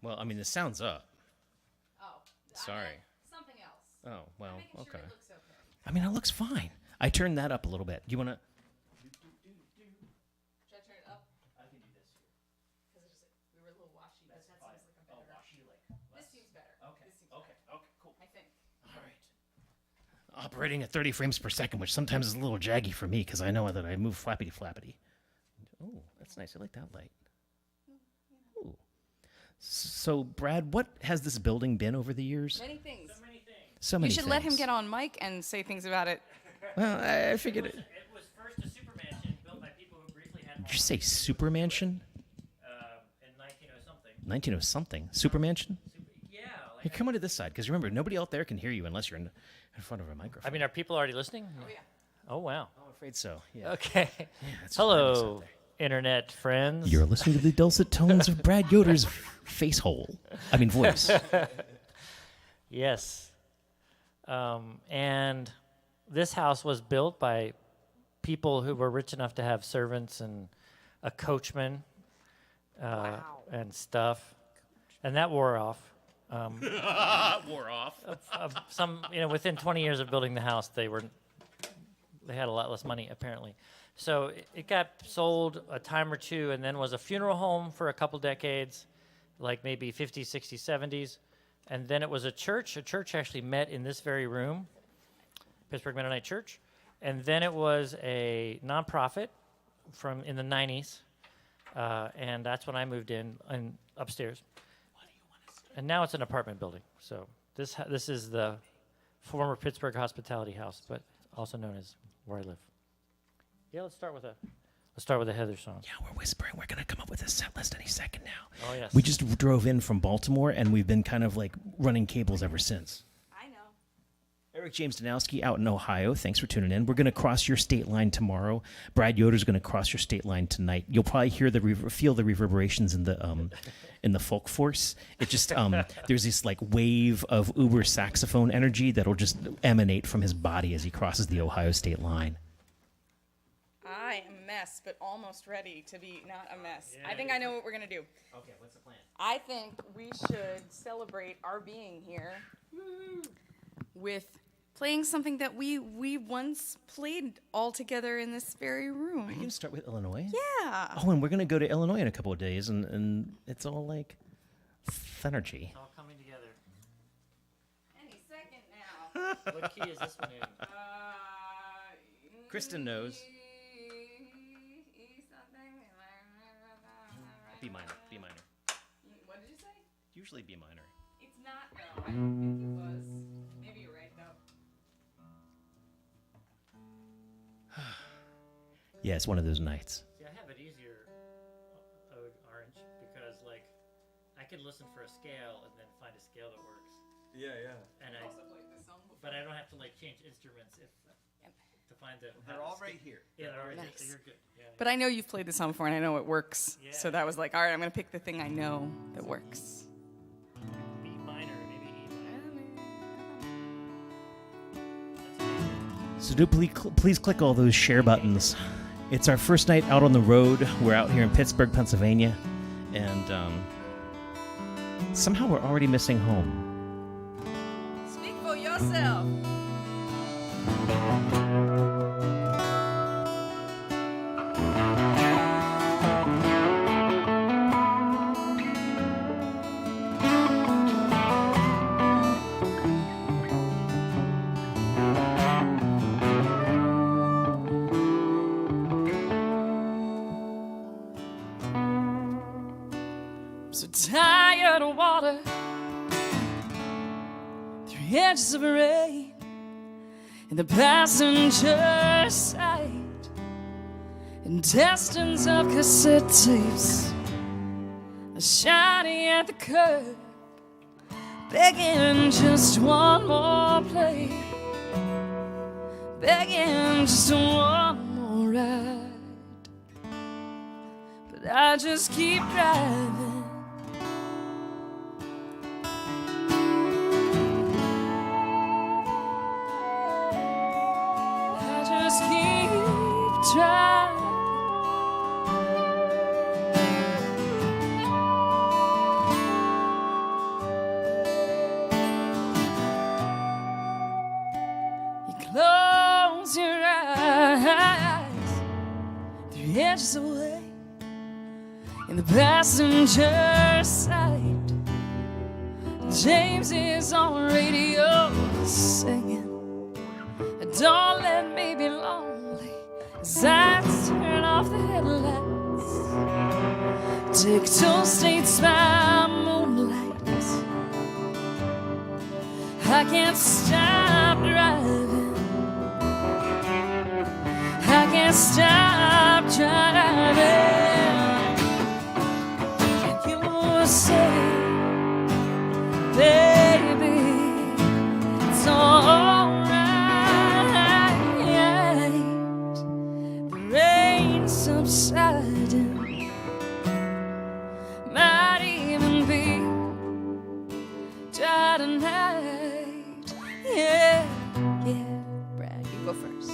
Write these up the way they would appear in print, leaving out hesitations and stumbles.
Well, I mean, the sound's up. Oh. Sorry. Something else. Oh, well, Making okay. sure it looks okay. I mean, it looks fine. I turned that up a little bit. Do you want to? Should I turn it up? I can do this here. Because we were a little washy, but that seems like a better. washy, like This seems better. Okay. This seems Okay. better, Okay. Cool. I think. All right. Operating at 30 frames per second, which sometimes is a little jaggy for me because I know that I move flappity flappity. Oh, that's nice. I like that light. Ooh. So, Brad, what has this building been over the years? Many things. So many You should let him things. get on mic and say things about it. Well, I figured it. It was first a super mansion built by people who briefly had Did you say super mansion? in 1900-something. 1900-something. Super mansion? Yeah. Hey, come on to this side, because remember, nobody out there can hear you unless you're in front of a microphone. I mean, are people already listening? Oh, yeah. Oh, wow. I'm afraid so. Yeah. Okay. Yeah, that's Hello, internet friends. You're listening to the dulcet tones of Brad Yoder's face hole. I mean, voice. Yes. And this house was built by people who were rich enough to have servants and a coachman and stuff. And that wore off. Wore off. Within 20 years of building the house, they had a lot less money, apparently. So it got sold a time or two and then was a funeral home for a couple decades, like maybe 50s, 60s, 70s. And then it was a church. A church actually met in this very room, Pittsburgh Mennonite Church. And then it was a nonprofit in the 90s. And that's when I moved in and upstairs. And now it's an apartment building. So this is the former Pittsburgh Hospitality House, but also known as where I live. Yeah, let's start with a Heather song. Yeah, we're whispering. We're going to come up with a set list any second now. Oh, yes. We just drove in from Baltimore, and we've been kind of like running cables ever since. I know. Eric James Danowski out in Ohio. Thanks for tuning in. We're going to cross your state line tomorrow. Brad Yoder's going to cross your state line tonight. You'll probably hear feel the reverberations in the folk force. It just there's this like wave of uber saxophone energy that'll just emanate from his body as he crosses the Ohio state line. I am a mess, but almost ready to be not a mess. I think I know what we're going to do. Okay, what's the plan? I think we should celebrate our being here with playing something that we once played all together in this very Are you room. going to start with Illinois? Yeah. Oh, and we're going to go to Illinois in a couple of days, and it's all like synergy. It's all coming together. Any second now. What key is this one in? Kristen knows. B minor. B minor. What did you say? Usually B minor. It's not, though. I don't think it was. Maybe you're right, though. Yeah, it's one of those nights. See, I have it easier, Orange, because like I could listen for a scale and then find a scale that works. Yeah, yeah. And I also played this song before. but I don't have to like change instruments to find the. They're all right here. Yeah, they're all right. Nice. So you're good. Yeah. But I know you've played this song before, and I know it works. Yeah. So that was like, all right, I'm going to pick the thing I know that works. B minor, maybe E minor. So do please click all those share buttons. It's our first night out on the road. We're out here in Pittsburgh, Pennsylvania, and somehow we're already missing home. Speak for yourself. So tired of water, 3 inches of rain in the passenger side, intestines of cassette tapes are shining at the curb, begging just one more play, begging just one more ride. But I just keep driving. Just keep trying. inches away in the passenger side. James is on radio singing, don't let me be lonely as I turn off the headlights. Take 2 states by moonlight. I can't stop driving. I can't stop driving. And you say, baby, it's alright. The rain subsiding, might even be dry tonight. Yeah, yeah. Brad, you go first.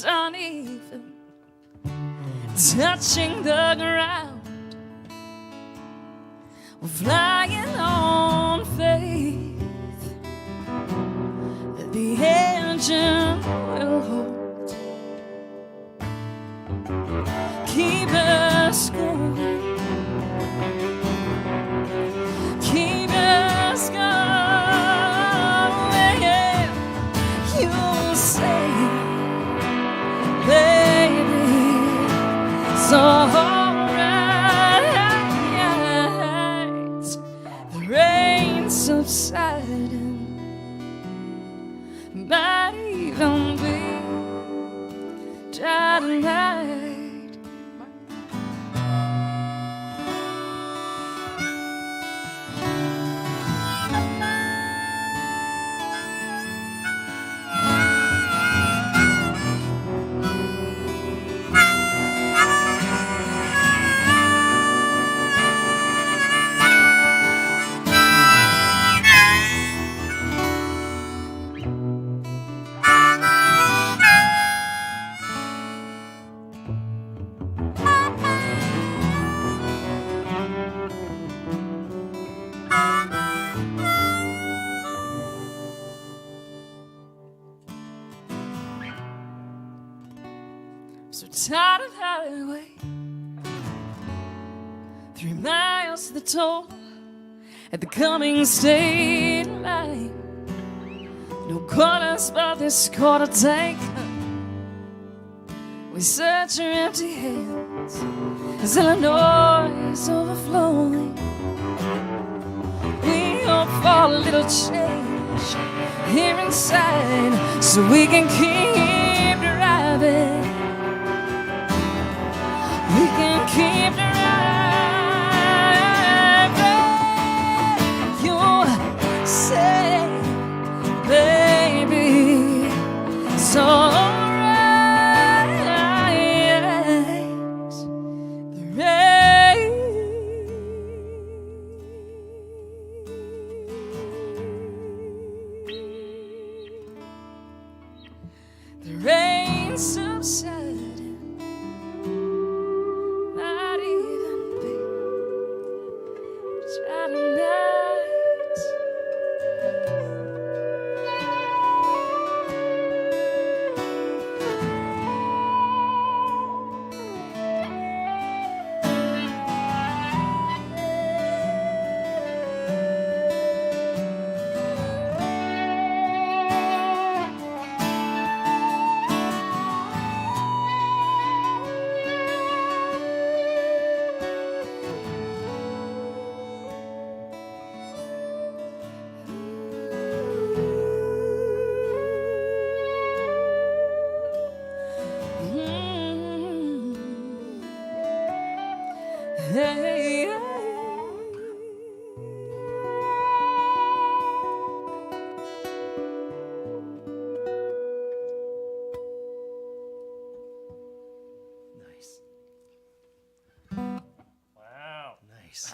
Uneven, touching the ground. We're flying on faith that the engine will hold. Keep us going. Keep us going. You'll say, baby, it's alright. The rain subsiding, might even be dry tonight. So tired of highway, 3 miles to the toll at the coming state line. No corners but this quarter tank. We search our empty hands as Illinois is overflowing. We hope for a little change here inside so we can keep driving. We can keep driving. You say, baby, it's alright. The rain, the rain subsided. Not even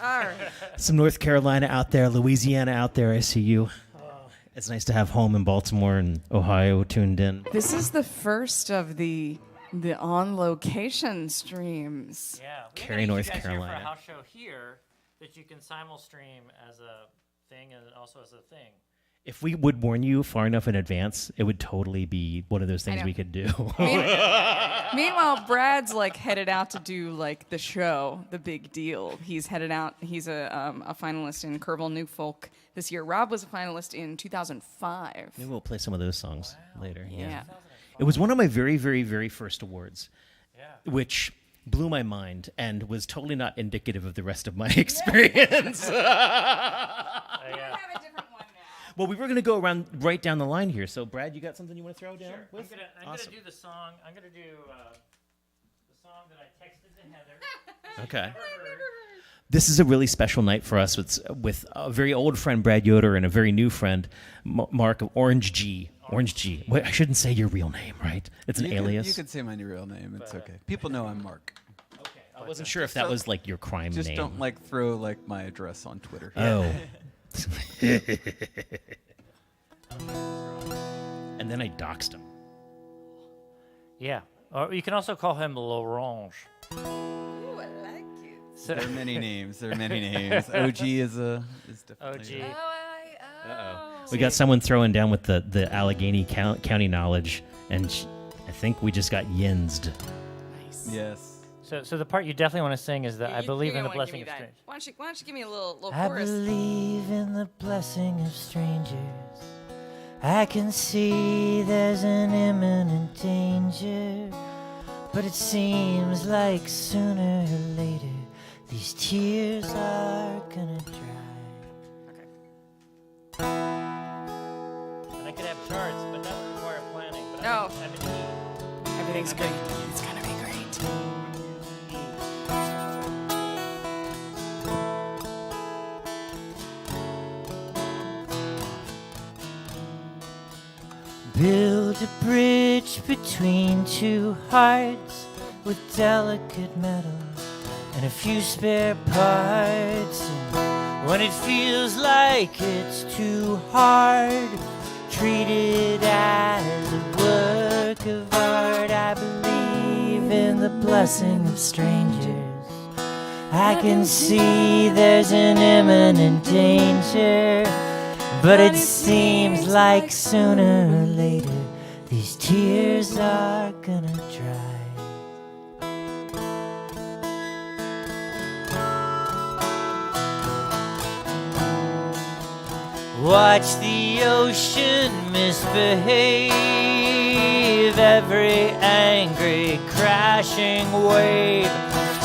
Yes. All right. Some North Carolina out there, Louisiana out there. I see you. It's nice to have home in Baltimore and Ohio tuned in. This is the first of the on location streams. Yeah, we Cary, need you North guys here Carolina. for a house show here that you can simul-stream as a thing and also as a thing. If we would warn you far enough in advance, it would totally be one of those things know. we could do. Meanwhile, Brad's like headed out to do like the show, the big deal. He's headed out. He's a finalist in Kerrville Folk this year. Rob was a finalist in 2005. Maybe we'll play some of those songs later. Yeah. It was one of my very, very, very first awards, Yeah. which blew my mind and was totally not indicative of the rest of my experience. Yeah. have a different one now. Well, we were going to go around right down the line here. So, Brad, you got something you want to throw down? Sure. With? I'm Awesome. gonna do the song. I'm gonna do the song that I texted to Heather. Okay. Never heard. This is a really special night for us with a very old friend, Brad Yoder, and a very new friend, Mark of Orange G. Orange G. Wait, I shouldn't say your real name, right? It's an alias. You could say my real name. It's okay. People know I'm Mark. Okay. I wasn't sure if that was like your crime Just name. don't like throw like my address on Twitter. Oh. And then I doxed him. Yeah. Or you can also call him L'Orange. Ooh, I like it. So, There are many names. There are many names. OG is definitely. OG. We got someone throwing down with the Allegheny County knowledge, and I think we just got yinsed. Nice. Yes. So the part you definitely want to sing is that I believe in the blessing of strangers. Why don't you give me a little I chorus? believe in the blessing of strangers. I can see there's an imminent danger, but it seems like sooner or later these tears are gonna dry. Okay. And I could have charts, but that would require planning. But No. I'm an E. Everything's great. It's gonna be great. Build a bridge between two hearts with delicate metal and a few spare parts. And when it feels like it's too hard, treat it as a work of art. I believe in the blessing of strangers. I can see there's an imminent danger, but it seems like sooner or later these tears are gonna dry. Watch the ocean misbehave, every angry crashing wave.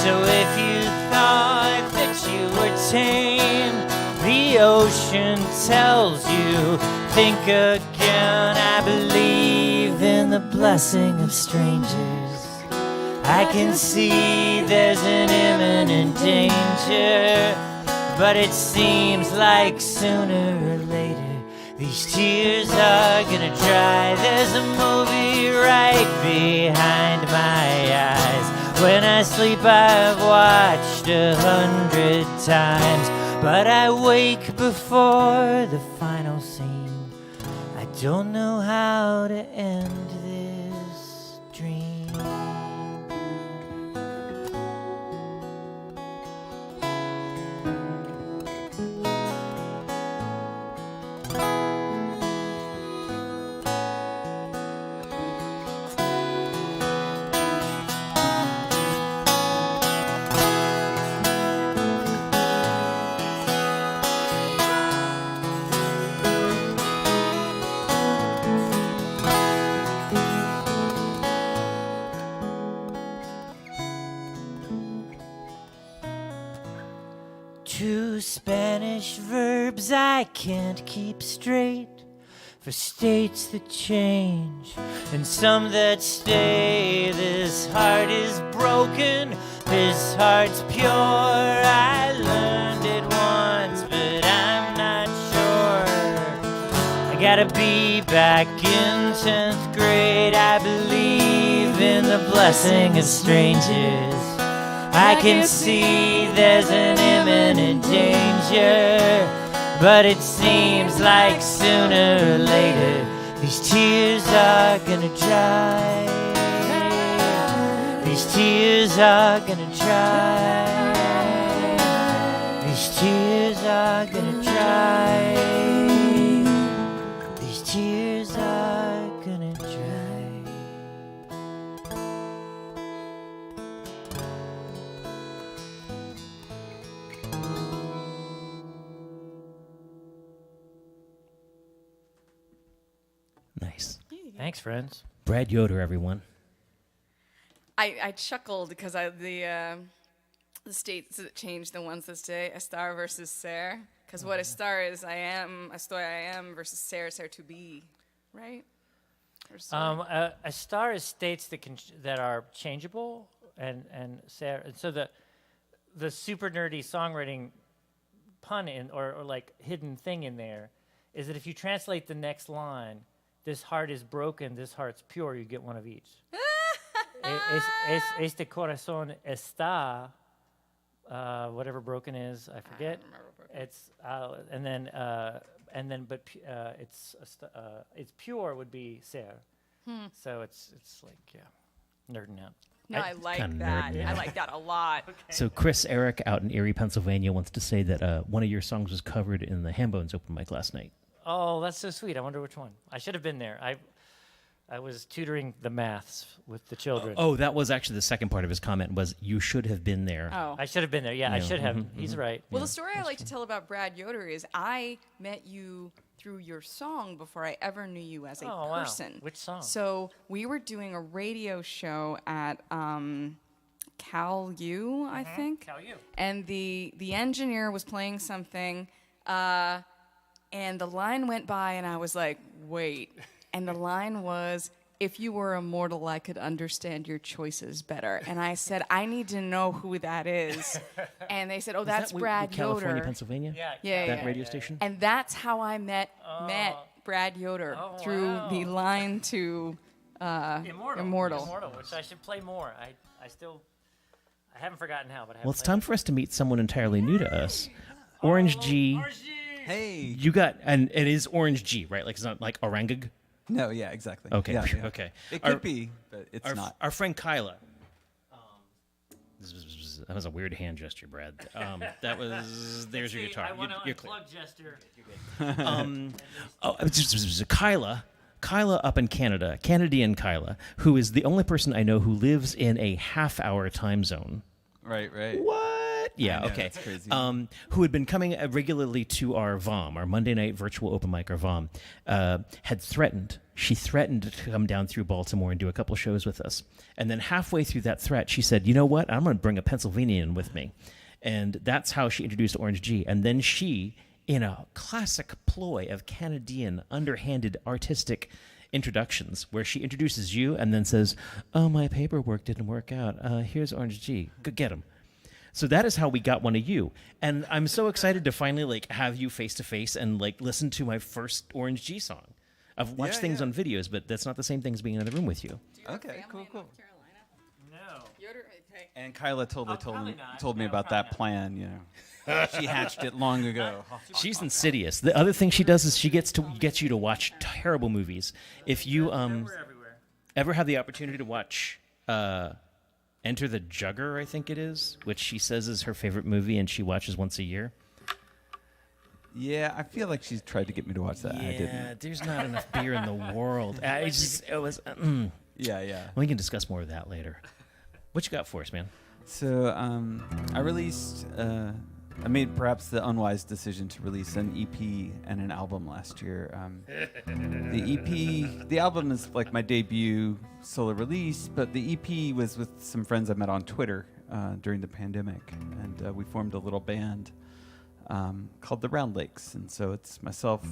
So if you thought that you were tame, the ocean tells you, think again. I believe in the blessing of strangers. I can see there's an imminent danger, but it seems like sooner or later these tears are gonna dry. There's a movie right behind my eyes. When I sleep I've watched 100 times, but I wake before the final scene. I don't know how to end this dream. Two Spanish verbs I can't keep straight, for states that change and some that stay. This heart is broken, this heart's pure. I learned it once, but I'm not sure. I gotta be back in 10th grade. I believe in the blessing of strangers. I can see there's an imminent danger, but it seems like sooner or later these tears are gonna dry. These tears are gonna dry. These tears are gonna dry. These tears are gonna dry. Nice. Thanks, friends. Brad Yoder, everyone. I chuckled because the states that changed the ones that say estar versus ser. Because what estar is I am, estoy I am, versus ser to be, right? Or ser. A star is states that are changeable, and so the super nerdy songwriting pun or like hidden thing in there is that if you translate the next line, this heart is broken, this heart's pure, you get one of each. Este corazón está, whatever broken is, I forget. It's it's pure would be ser. So it's like nerding out. No, I like kinda that. nerd, yeah. I like that a lot. So Chris Eric out in Erie, Pennsylvania wants to say that one of your songs was covered in the Hambones open mic last night. Oh, that's so sweet. I wonder which one. I should have been there. I was tutoring the maths with the children. Oh, that was actually the second part of his comment was you should have been there. Oh. I should have been there. Yeah, I Yeah, should have. He's right. Well, the story I like to tell about Brad Yoder is I met you through your song before I ever knew you as a Oh, wow. person. Which song? So we were doing a radio show at Cal U, I think. Cal U. And the engineer was playing something, and the line went by, and I was like, wait. And the line was, if you were immortal, I could understand your choices better. And I said, I need to know who that is. And they said, oh, that's Brad California, Yoder. Pennsylvania? Yeah, That yeah. radio station? And that's how I met Brad Yoder through wow. the line to Immortal. Which I should play more. I haven't forgotten how, but I haven't Well, it's played time for us to meet someone entirely new to us. Orange G. Hey. You got, and it is Orange G, right? Like it's not like Orangug? No, yeah, exactly. Okay, Yeah, yeah. okay. It Our- could be, but it's not. Our friend Kyla. That was a weird hand gesture, Brad. There's your guitar. I want You're to clear. unplug gesture. Kyla up in Canada, Canadian Kyla, who is the only person I know who lives in a half-hour time zone. Right, right. What? Yeah, I know, okay. that's crazy. Who had been coming regularly to our VOM, our Monday night virtual open mic, our VOM, had threatened. She threatened to come down through Baltimore and do a couple shows with us. And then halfway through that threat, she said, you know what? I'm going to bring a Pennsylvanian with me. And that's how she introduced Orange G. And then she, in a classic ploy of Canadian, underhanded, artistic introductions, where she introduces you and then says, oh, my paperwork didn't work out. Here's Orange G. Go get him. So that is how we got one of you. And I'm so excited to finally have you face to face and listen to my first Orange G song. I've watched things on videos, but that's not the same thing as being in the room with you. Okay, cool, cool. No. Yoder, okay. And Kyla probably told me not. about that plan, you know. She hatched it long ago. She's insidious. The other thing she does is she gets you to watch terrible movies. If you We're everywhere. ever have the opportunity to watch Enter the Jugger, I think it is, which she says is her favorite movie and she watches once a year. Yeah, I feel like she's tried to get me to watch that. I Yeah, didn't. there's not enough beer in the world. Yeah, yeah. We can discuss more of that later. What you got for us, man? So I released, I made perhaps the unwise decision to release an EP and an album last year. The album is like my debut solo release, but the EP was with some friends I met on Twitter during the pandemic, and we formed a little band called the Round Lakes. And so it's myself,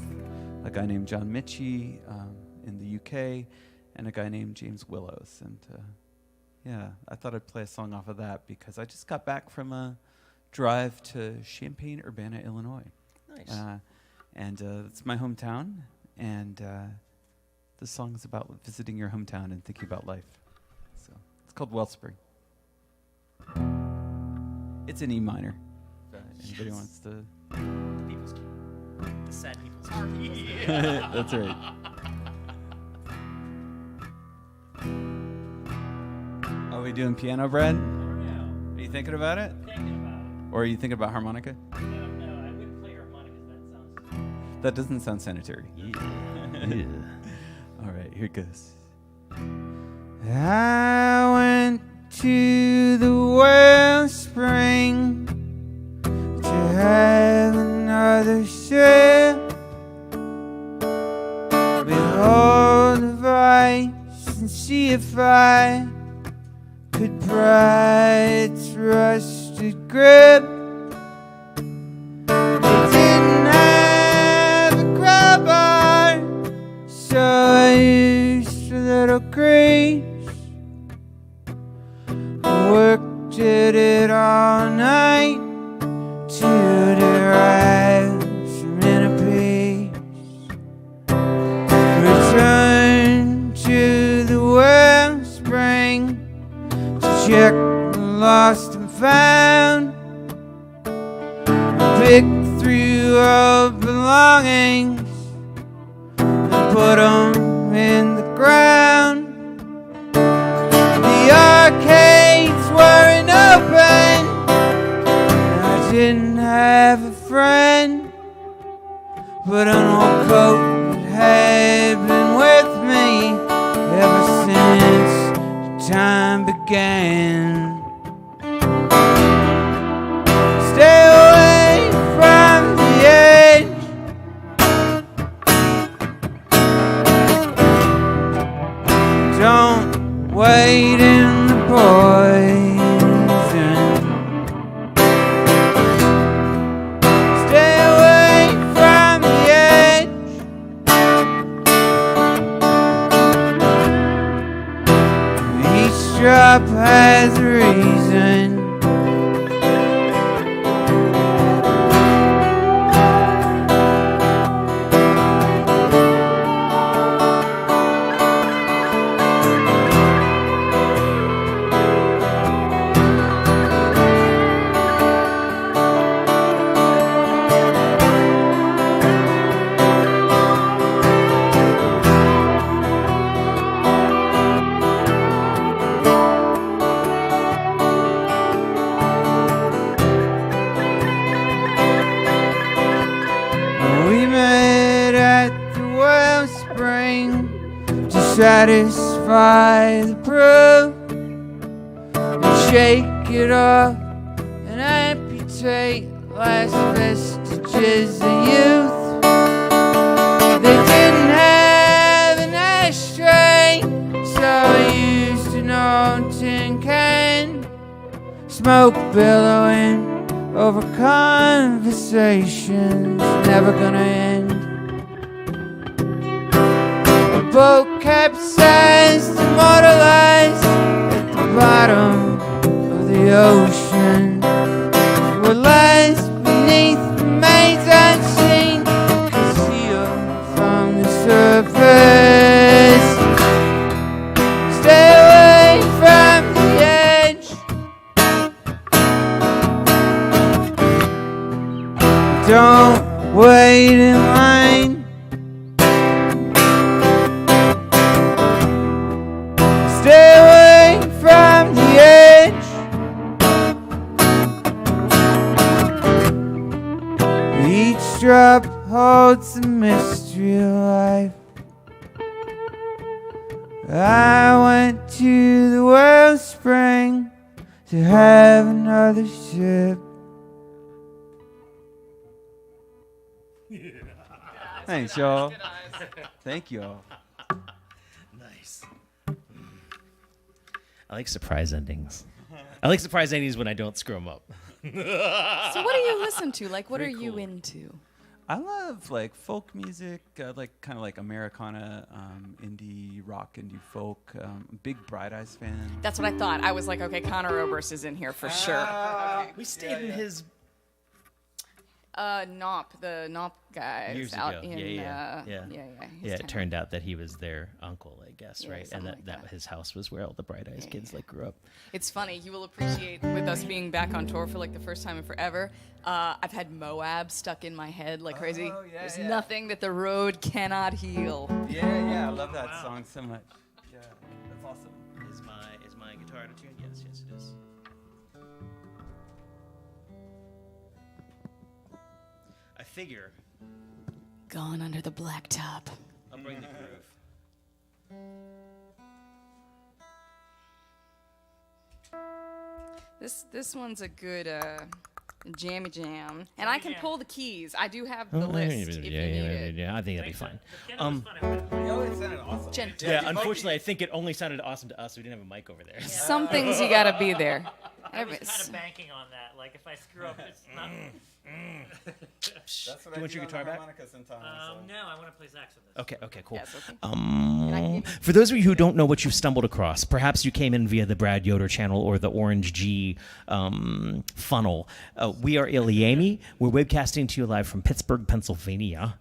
a guy named John Mitchie in the UK, and a guy named James Willows. And yeah, I thought I'd play a song off of that because I just got back from a drive to Champaign-Urbana, Illinois. Nice. And it's my hometown, and the song is about visiting your hometown and thinking about life. So it's called Wellspring. It's an E minor. If anybody wants to. People's key. The sad people's key. That's right. Are we doing piano, Brad? Are you thinking about it? Or are you thinking about harmonica? No, I wouldn't play harmonicas. That sounds. That doesn't sound sanitary. Yeah. All right, here it goes. I went to the wellspring to have another sip. Behold the vice and see if I could pry its rusted grip. It didn't have a crowbar, so I used a little grease. I worked at it all night to derive some inner peace. Return to the wellspring to check the lost and found. Pick through old belongings and put them in the ground. The arcades weren't open. I didn't have a friend, but an old coat that had been with me ever since time began. Stay away from the edge. Don't wait in the poison. Stay away from the edge. Each drop has a reason. Satisfy the proof and shake it off and amputate last vestiges of youth. They didn't have an ashtray, so I used an old tin can. Smoke billowing over conversations never gonna end. Boat capsized, immortalized at the bottom of the ocean. What lies beneath remains unseen, concealed from the surface. Stay away from the edge. Don't wait in line. Stay away from the edge. Each drop holds the mystery of life. I went to the wellspring to have another sip. Thanks, y'all. Thank you all. Nice. I like surprise endings. I like surprise endings when I don't screw them up. So what do you listen to? Like, what Very are you cool. into? I love like folk music, like kind of like Americana, indie rock, indie folk. Big Bright Eyes fan. That's what I thought. I was like, okay, Conor Oberst is in here for sure. We stayed in his The Knop guys Years out ago. in Yeah. his It town. turned out that he was their uncle, I guess, Yeah, right? And something that like that. his house was where all the Bright Eyes kids grew up. It's funny. You will appreciate with us being back on tour for like the first time in forever. I've had Moab stuck in my head like crazy. Oh, yeah, There's yeah. nothing that the road cannot heal. Yeah, I love that song so much. Yeah, that's awesome. Is my guitar out of tune? Yes, it is. I figure Gone under the blacktop. I'll bring the groove. This one's a good jammy jam, and I can jam. pull the keys. I do have the list if you need it. Yeah, I think that'd be fine. Oh, it sounded awesome. Gentle. Yeah, unfortunately, I think it only sounded awesome to us. We didn't have a mic over there. Some things you gotta be there. I was kind of banking on that. Like, if I screw up, it's not. That's what Do you want your guitar back? sometimes. No, I want to play sax with this. Okay, cool. Yes, okay. And I can give you- For those of you who don't know what you've stumbled across, perhaps you came in via the Brad Yoder channel or the Orange G funnel. We are Iliami. We're webcasting to you live from Pittsburgh, Pennsylvania.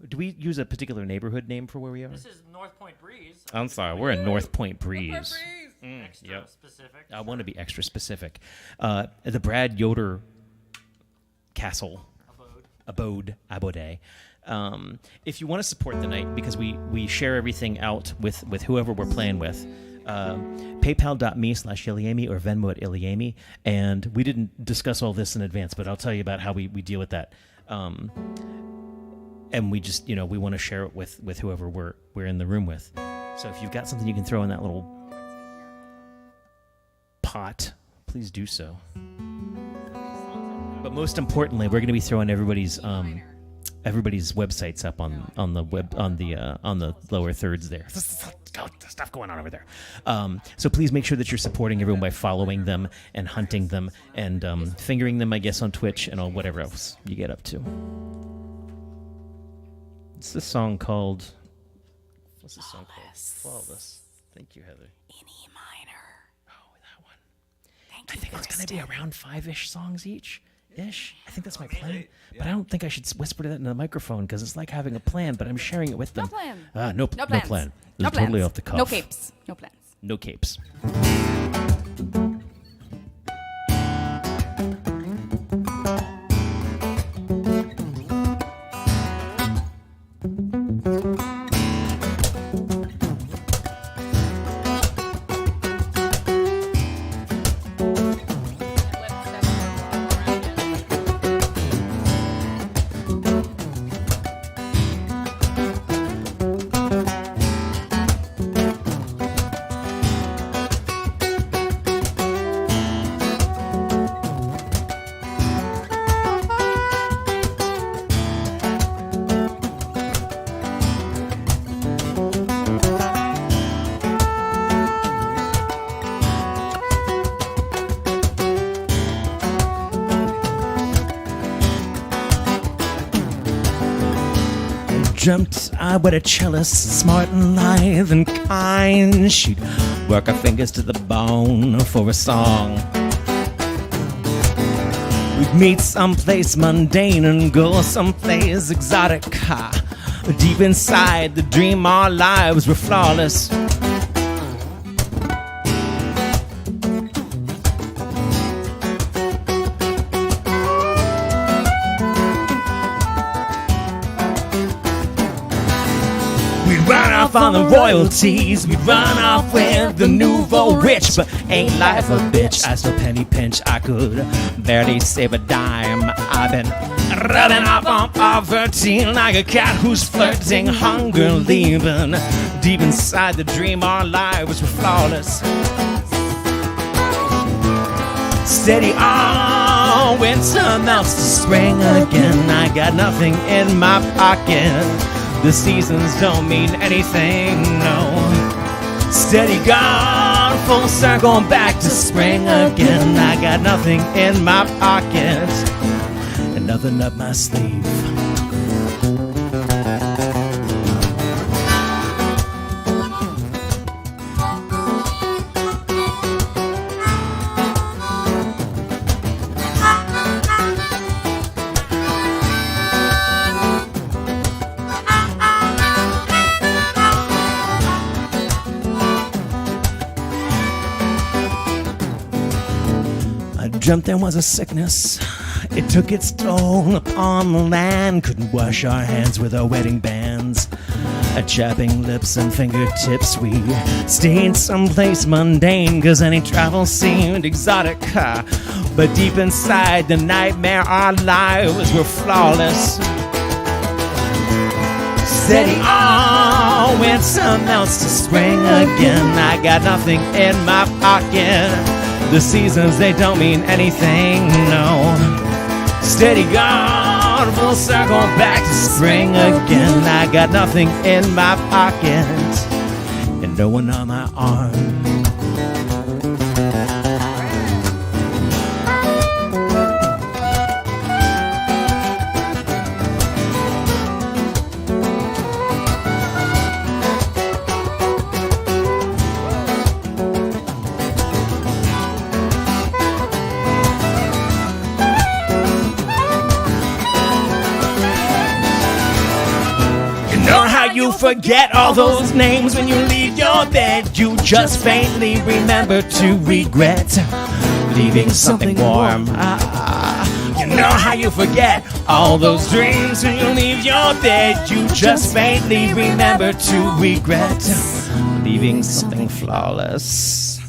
Do we use a particular neighborhood name for where we are? This is North Point Breeze. I'm sorry, we're in North Point Breeze. Extra yep. specific. I want to be extra specific. The Brad Yoder Castle. Abode. If you want to support the night, because we share everything out with whoever we're playing with, paypal.me/Iliami or Venmo at Iliami. And we didn't discuss all this in advance, but I'll tell you about how we deal with that. And we just, we want to share it with whoever we're in the room with. So if you've got something you can throw in that little pot, please do so. But most importantly, we're going to be throwing everybody's websites up on the lower thirds there. Stuff going on over there. So please make sure that you're supporting everyone by following them and hunting them and fingering them, I guess, on Twitch and all whatever else you get up to. It's this song called. What's this song called? Flawless. Thank you, Heather. In E minor. Oh, that one. Thank I you, think it's going to be Kristen. around 5-ish songs each. Ish. I think that's my plan. But I don't think I should whisper that in the microphone because it's like having a plan, but I'm sharing it with them. No plan. No plans. plan. This No is totally plans. off the cuff. No capes. No plans. No capes. Dreamt I wed a cellist, smart and lithe and kind. She'd work her fingers to the bone for a song. We'd meet someplace mundane and go someplace exotic. Deep inside the dream, our lives were flawless. Run off on the royalties, we'd run off with the nouveau rich. But ain't life a bitch, I still penny pinch, I could barely save a dime. I've been running off on poverty like a cat who's flirting hunger, leaving deep inside the dream our lives were flawless. Steady on, winter melts to spring again. I got nothing in my pocket. The seasons don't mean anything, no. Steady gone, full circle back to spring again. I got nothing in my pocket and nothing up my sleeve. dreamt there was a sickness. It took its toll upon the land. Couldn't wash our hands with our wedding bands. Chapping lips and fingertips, we stayed someplace mundane, 'cause any travel seemed exotic. But deep inside the nightmare, our lives were flawless. Steady on, winter melts to spring again. I got nothing in my pocket. The seasons, they don't mean anything, no. Steady gone, full circle back to spring again. I got nothing in my pocket and no one on my arm. You forget all those names when you leave your bed. You just faintly remember to regret leaving something warm. You know how you forget all those dreams when you leave your bed. You just faintly remember to regret leaving something flawless.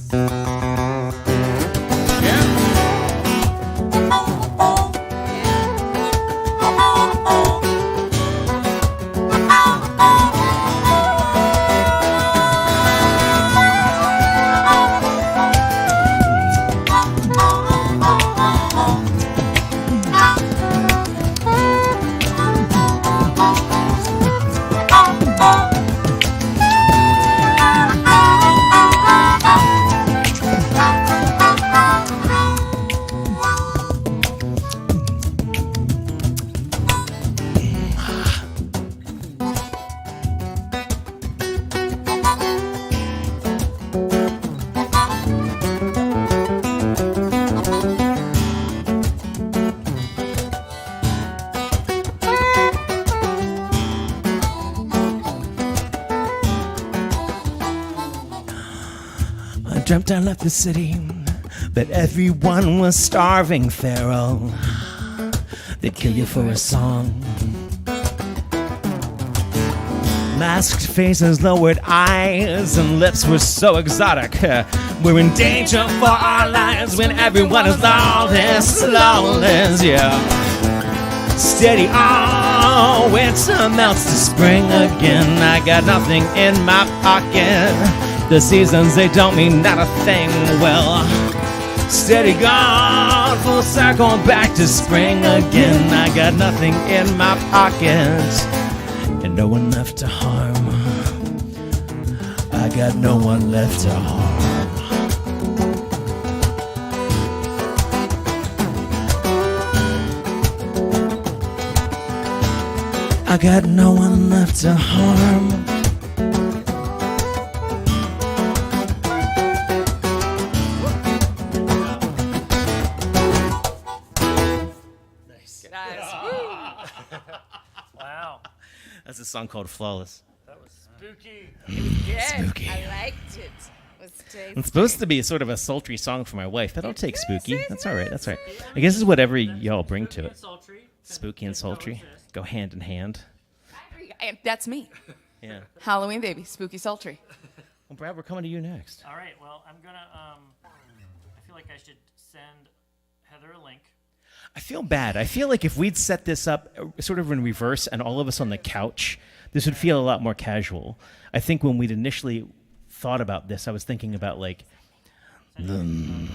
Dreamt I left the city, but everyone was starving, Pharaoh. They'd kill you for a song. Masked faces, lowered eyes, and lips were so exotic. We're in danger for our lives when everyone is lawless, lawless, yeah. Steady on, winter melts to spring again. I got nothing in my pocket. The seasons, they don't mean not a thing. Well, steady gone, full circle back to spring again. I got nothing in my pocket and no one left to harm. I got no one left to harm. I got no one left to harm. Wow. That's a song called Flawless. That was spooky. Spooky. I liked it. It's supposed to be sort of a sultry song for my wife, but I'll take spooky. That's all right. That's all right. I guess it's whatever y'all bring to it. Spooky and sultry go hand in hand. That's me. Yeah. Halloween baby, spooky sultry. Well, Brad, we're coming to you next. All right. Well, I'm gonna. I feel like I should send Heather a link. I feel bad. I feel like if we'd set this up sort of in reverse and all of us on the couch, this would feel a lot more casual. I think when we'd initially thought about this, I was thinking about like the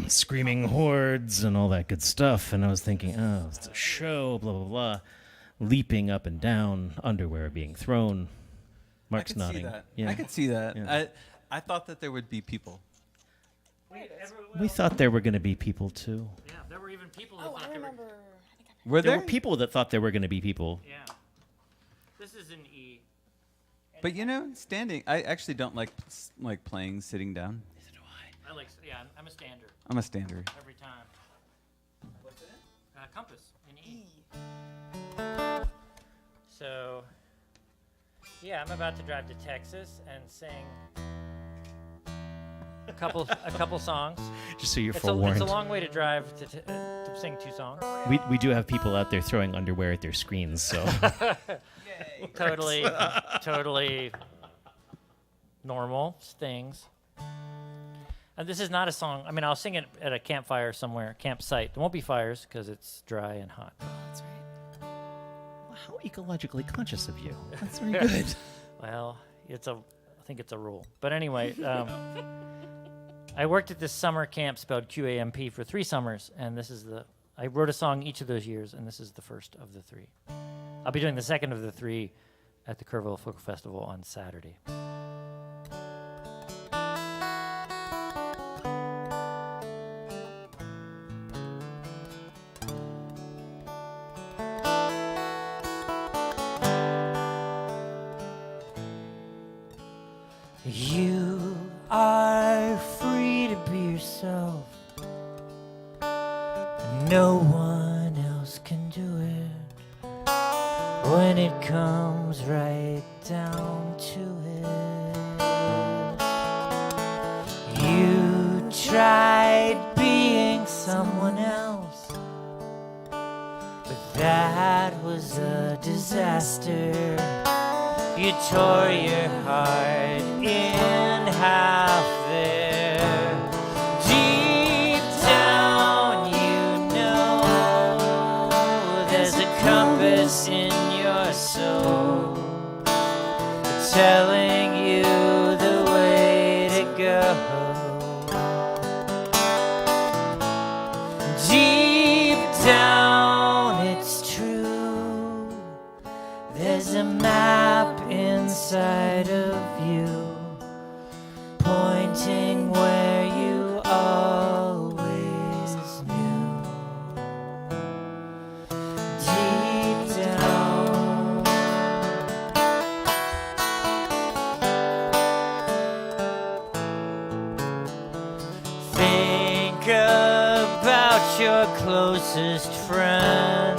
screaming hordes and all that good stuff. And I was thinking, oh, it's a show, blah, blah, blah. Leaping up and down, underwear being thrown. Mark's nodding. See that. Yeah. I could see that. Yeah. I thought that there would be people. We thought there were going to be people too. Yeah, there were even people. Oh, I remember. Were There there? were people that thought there were going to be people. Yeah. This is an E. But you know, standing. I actually don't like playing sitting down. Neither do I. I like. Yeah, I'm a stander I'm a stander. every time. What's it? Compass in E. So, yeah, I'm about to drive to Texas and sing a couple songs. Just so you're It's forewarned. a long way to drive to sing 2 songs. We do have people out there throwing underwear at their screens, so Totally normal things. And this is not a song. I mean, I'll sing it at a campfire somewhere, campsite. There won't be fires because it's dry and hot. That's right. how ecologically conscious of you. That's very good. Well, I think it's a rule. But anyway, I worked at this summer camp spelled QAMP for 3 summers, and I wrote a song each of those years, and this is the first of the 3. I'll be doing the second of the 3 at the Kerrville Folk Festival on Saturday. You are free to be yourself. No one else can do it. When it comes right down to it, you tried being someone else, but that was a disaster. You tore your heart in half there. Deep down, you know there's a compass in your soul telling you the way to go. Deep down, it's true. There's a map inside of you, pointing where you always knew. Deep down, think about your closest friends.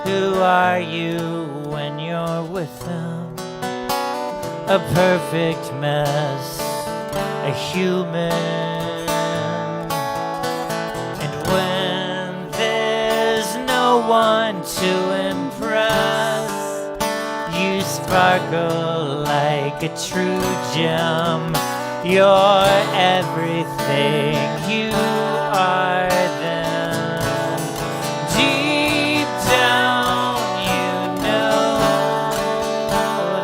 Who are you when you're with them? A perfect mess, a human. And when there's no one to impress, you sparkle like a true gem. You're everything you are then. Deep down, you know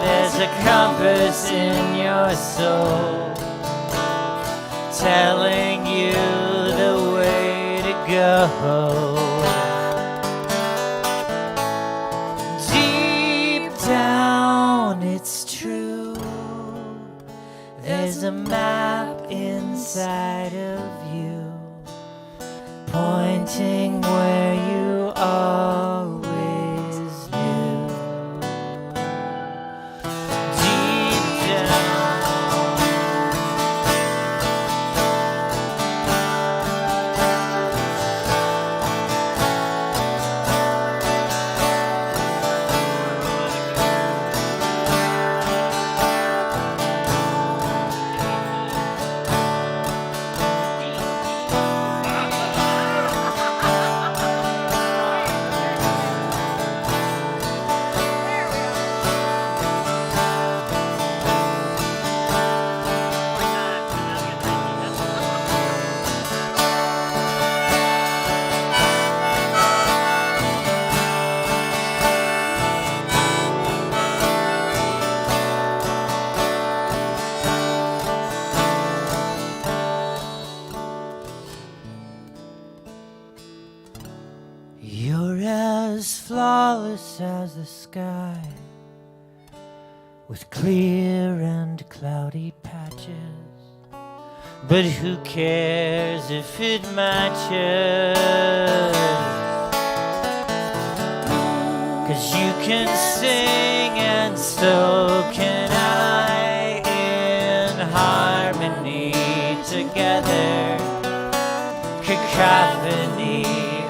there's a compass in your soul telling you the way to go. Deep down, it's true. There's a map inside of you, pointing where you always knew. Deep down, you're as flawless as the sky, with clear and cloudy patches. But who cares if it matches? 'Cause you can sing and so can I, in harmony together. Cacophony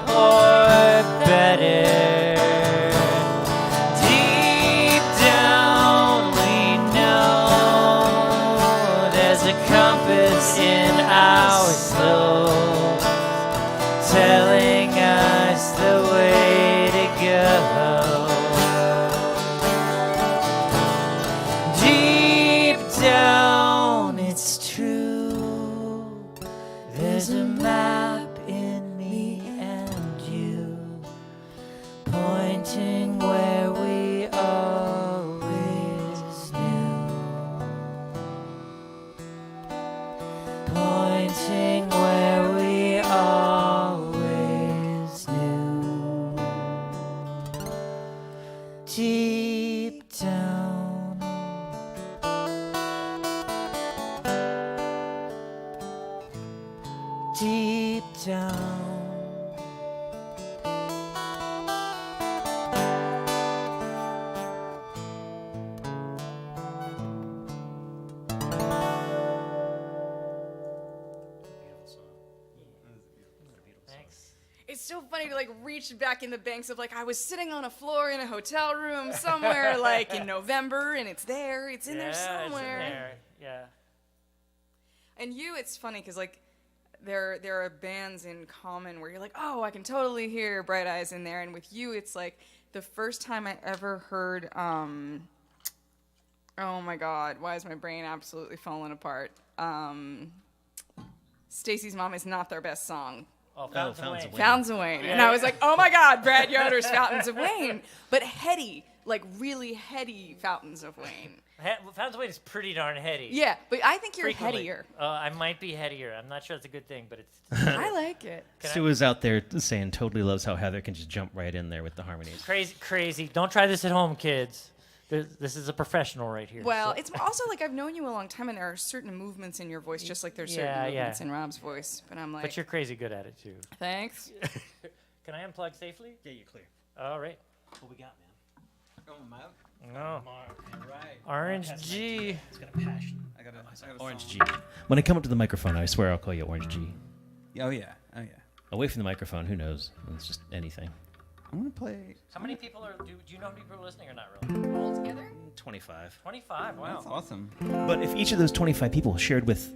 or better. Deep down we know there's There's a compass in our souls telling us the way to go. Deep down, it's true. There's a map in me and you, pointing where we always knew. Pointing where we always knew. Deep down. Deep down. Thanks. It's so funny to like reach back in the banks of like I was sitting on a floor in a hotel room somewhere like in November and it's there. It's in there somewhere. It's in there. Yeah. And you, it's funny because like there are bands in common where you're like, oh, I can totally hear Bright Eyes in there. And with you, it's like the first time I ever heard, oh my God, why is my brain absolutely falling apart? Stacy's Mom Is Not Their Best Song. Oh, Fountains of Wayne. Fountains of Wayne. And I was like, oh my God, Brad Yoder's Fountains of Wayne. But heady, like really heady Fountains of Wayne. Fountains of Wayne is pretty darn heady. Yeah, but I think you're Frequently. headier. I might be headier. I'm not sure that's a good thing, but it's. I like it. Stu is out there saying totally loves how Heather can just jump right in there with the harmonies. Crazy. Don't try this at home, kids. This is a professional right here. Well, so. it's also like I've known you a long time, and there are certain movements in your voice, just like there's certain movements in Rob's voice. But I'm like, But you're crazy good at it too. thanks. Can I unplug safely? Yeah, you're clear. All right. What we got, man? Oh, my. No. Right. Orange G. It's got a passion. I got a Orange song. G. When I come up to the microphone, I swear I'll call you Orange G. Oh yeah. Away from the microphone, who knows? It's just anything. I'm gonna play. How many people are? Do you know how many people are listening or not really? All together? 25. 25. Wow. That's awesome. But if each of those 25 people shared with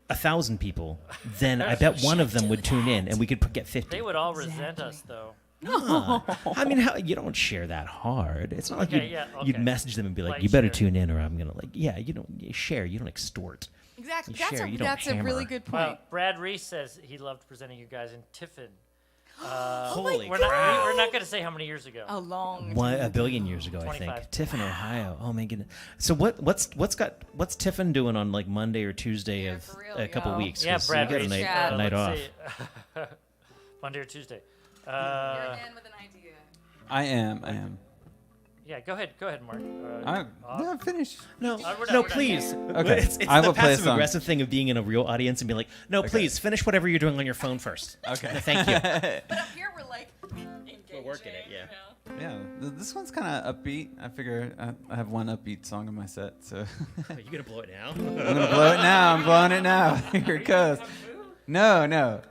1,000 people, then I bet one of them would tune in, and we could get 50. They would all resent us though. I mean, you don't share that hard. It's not like Okay, you'd okay. message them and be like, Like "You better share. tune in, or I'm gonna like." Yeah, you share. You don't extort. Exactly. You share, you don't That's a really hammer. good point. Well, Brad Reese says he loved presenting you guys in Tiffin. Holy We're crap! not going to say how many years ago. A long. A billion years ago, I think. 25. Tiffin, Ohio. Oh my goodness. So what's Tiffin doing on like Monday or Tuesday Yeah, of for real, a couple yo. weeks? Yeah, 'Cause Brad you got Reese. a night off. let's see. Monday or Tuesday. You're a man with an idea. I am. Yeah, go ahead, Mark. I'm finished. No, we're done, no, we're done. please. Okay, It's I the will play a passive song. aggressive thing of being in a real audience and being like, no, please finish whatever you're doing on your phone first. Okay. Thank you. But up here we're like engaging. We're working it, yeah. You know? Yeah, this one's kind of upbeat. I figure I have one upbeat song in my set, so Are you gonna blow it now? I'm gonna blow it now. I'm blowing it now. Here it goes. No.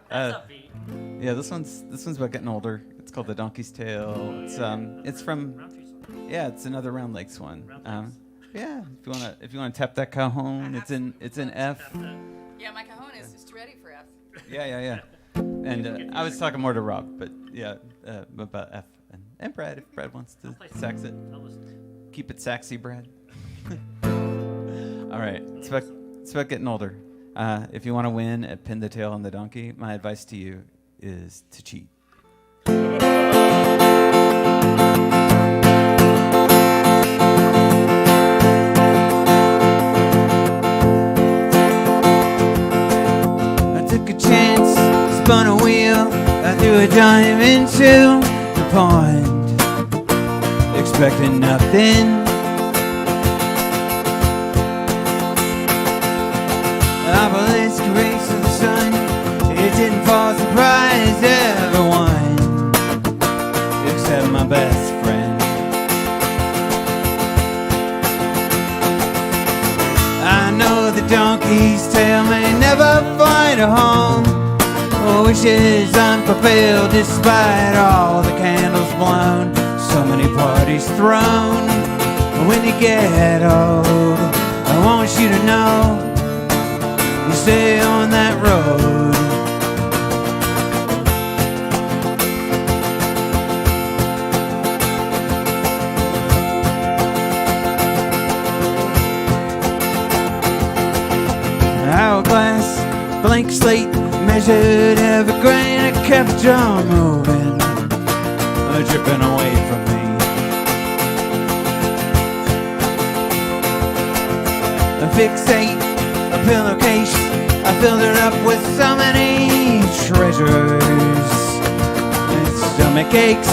That's upbeat. Yeah, this one's about getting older. It's called The Donkey's Tale. It's from Roundtree song. yeah, it's another Round Lakes one. Round Yeah, if you wanna tap that cajon, it's in F. Yeah, my cajon is just ready for F. Yeah. And I was talking more to Rob, but yeah, about F and Brad if Brad wants to sax it. I'll listen. Keep it saxy, Brad. All right, it's about getting older. If you want to win at Pin the Tail on the Donkey, my advice to you is to cheat. I took a chance, spun a wheel, I threw a dime into the pond, expecting nothing. Obelisk race of the sun, it didn't fall surprise to everyone except my best friend. I know the donkey's tail may never find a home, wishes unfulfilled despite all the candles blown, so many parties thrown. When you get old, I want you to know stay on that road. Hourglass, blank slate, measured every grain. I kept the drum moving, dripping away from me. A fixate, a pillowcase, I filled it up with so many treasures. And stomach aches.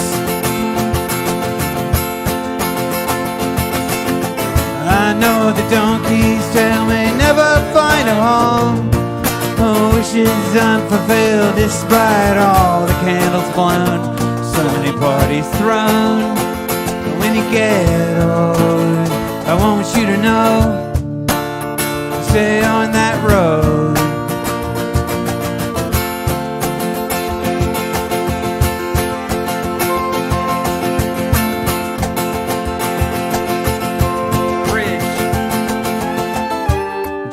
I know the donkeys tell me never find a home. Oh, wishes unfulfilled despite all the candles blown. So many parties thrown. But when you get old, I want you to know, stay on that road.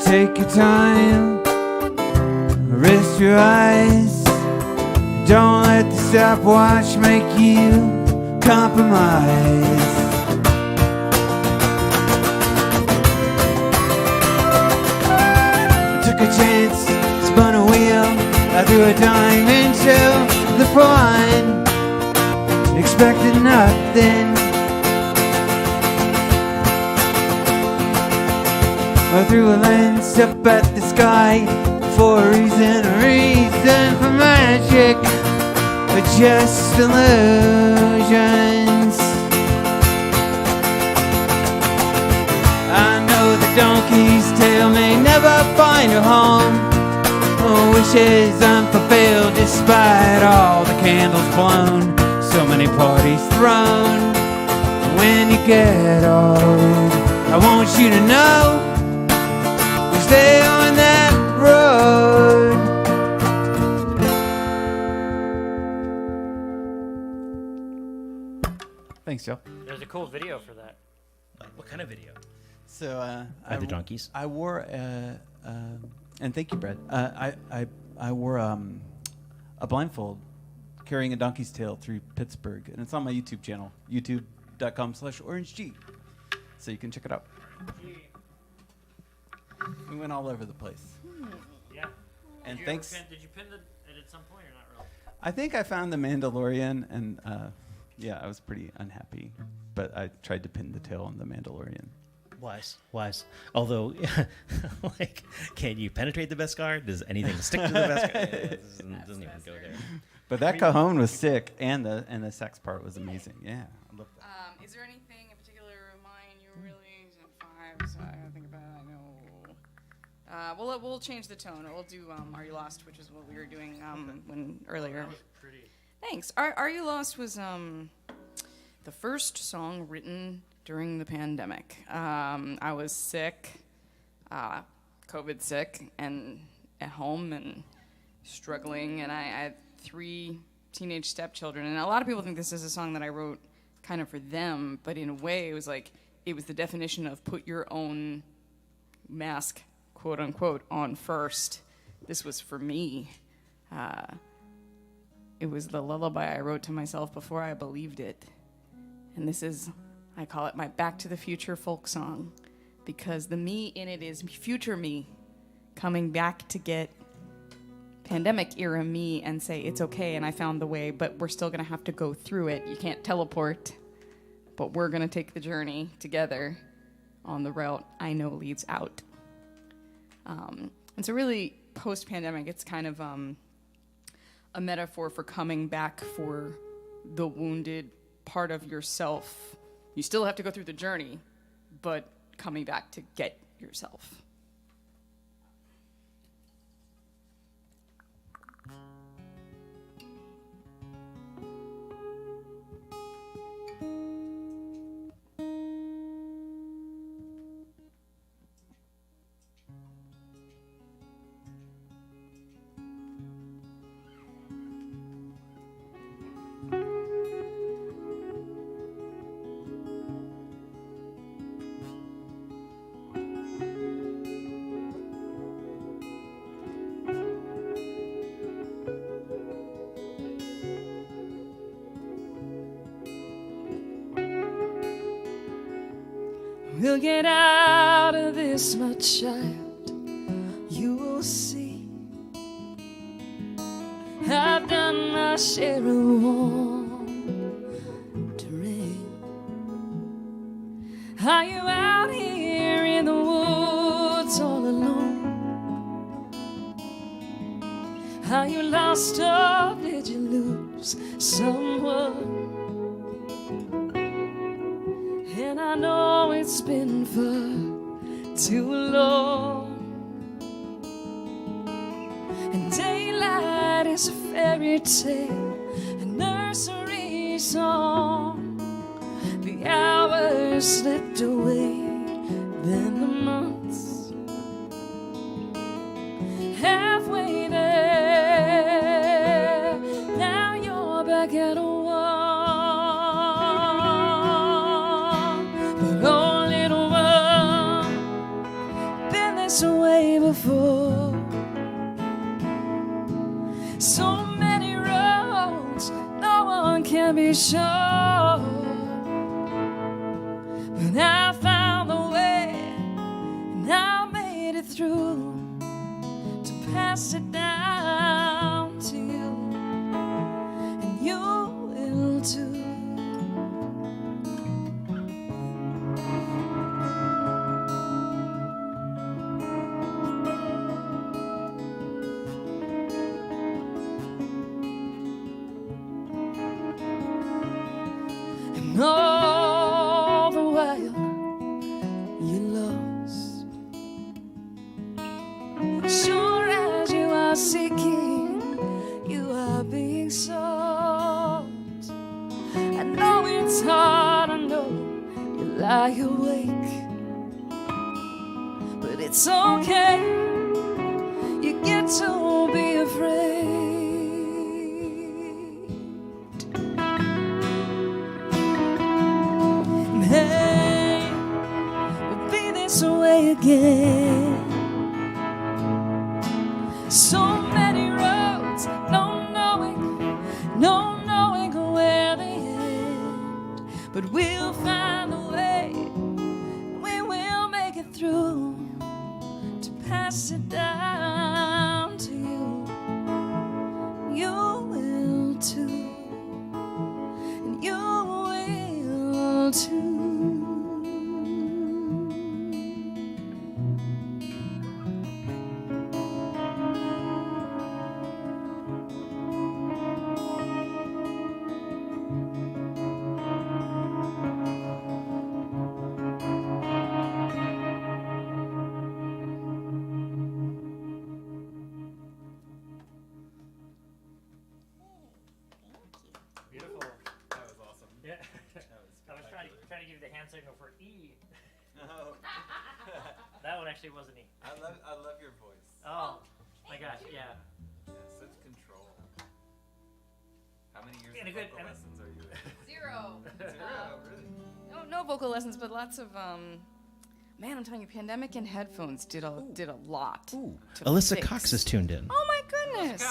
Take your time, rest your eyes. Don't let the stopwatch make you compromise. I took a chance, spun a wheel, I threw a dime into the pond, expected nothing. I threw a lens up at the sky for a reason for magic, but just illusions. I know the donkeys tell me never find a home. Oh, wishes unfulfilled despite all the candles blown. So many parties thrown. When you get old, I want you to know, stay on that road. Thanks, Joe. There's a cool video for that. What kind of video? So By the Junkies? I wore and thank you, Brad. I wore a blindfold carrying a donkey's tail through Pittsburgh, and it's on my YouTube channel, youtube.com/orangeg. So you can check it out. We went all over the place. Yeah. And Did thanks. Did you pin it at some point or not really? I think I found the Mandalorian, and yeah, I was pretty unhappy, but I tried to pin the tail on the Mandalorian. Wise. Although, like, can you penetrate the Beskar? Does anything stick to the Beskar? It doesn't even go there. But that cajon was sick, and the sax part was amazing. Yeah, I love that. Is there anything in particular of mine you really five? So I gotta think about it. I know. We'll change the tone. We'll do "Are You Lost," which is what we were doing earlier. That was pretty. Thanks. Are You Lost was the first song written during the pandemic. I was sick, COVID sick, and at home and struggling, and I had 3 teenage stepchildren. And a lot of people think this is a song that I wrote kind of for them, but in a way it was the definition of put your own mask, quote unquote, on first. This was for me. It was the lullaby I wrote to myself before I believed it. And this is, I call it my Back to the Future folk song, because the me in it is future me coming back to get pandemic era me and say it's okay and I found the way, but we're still going to have to go through it. You can't teleport, but we're going to take the journey together on the route I know leads out. And so really post-pandemic, it's kind of a metaphor for coming back for the wounded part of yourself. You still have to go through the journey, but coming back to get yourself. We'll get out of this, my child. You will see. I've done my share of wandering. Are you out here in the woods all alone? Are you lost or did you lose someone? And I know it's been far too long. And daylight is a fairy tale, a nursery song. The hours slipped away, then the months. Halfway there, now you're back at one. But oh, little one, been this way before. So many roads, no one can be sure. But I found the way, and I made it through to pass it down to you, and you will too. And all the while you lost, sure as you are seeking, you are being sought. I know it's hard, I know you lie awake, but it's okay, you get to be afraid. And hey, we'll be this way again. So many roads, no knowing where they end. But we'll find a way, we will make it through to pass it down to you. You will too, and you will too. Beautiful. That was awesome. Yeah. That was I was trying to give you the hand signal for E. Oh. That one actually wasn't E. I love your voice. Oh, my gosh, yeah. Yeah, such control. How many years In a of good- vocal lessons are you in? 0. Zero, really? No vocal lessons, but lots of man, I'm telling you, pandemic and headphones did a lot. Ooh. to Alyssa fix. Cox is tuned in. Oh my goodness.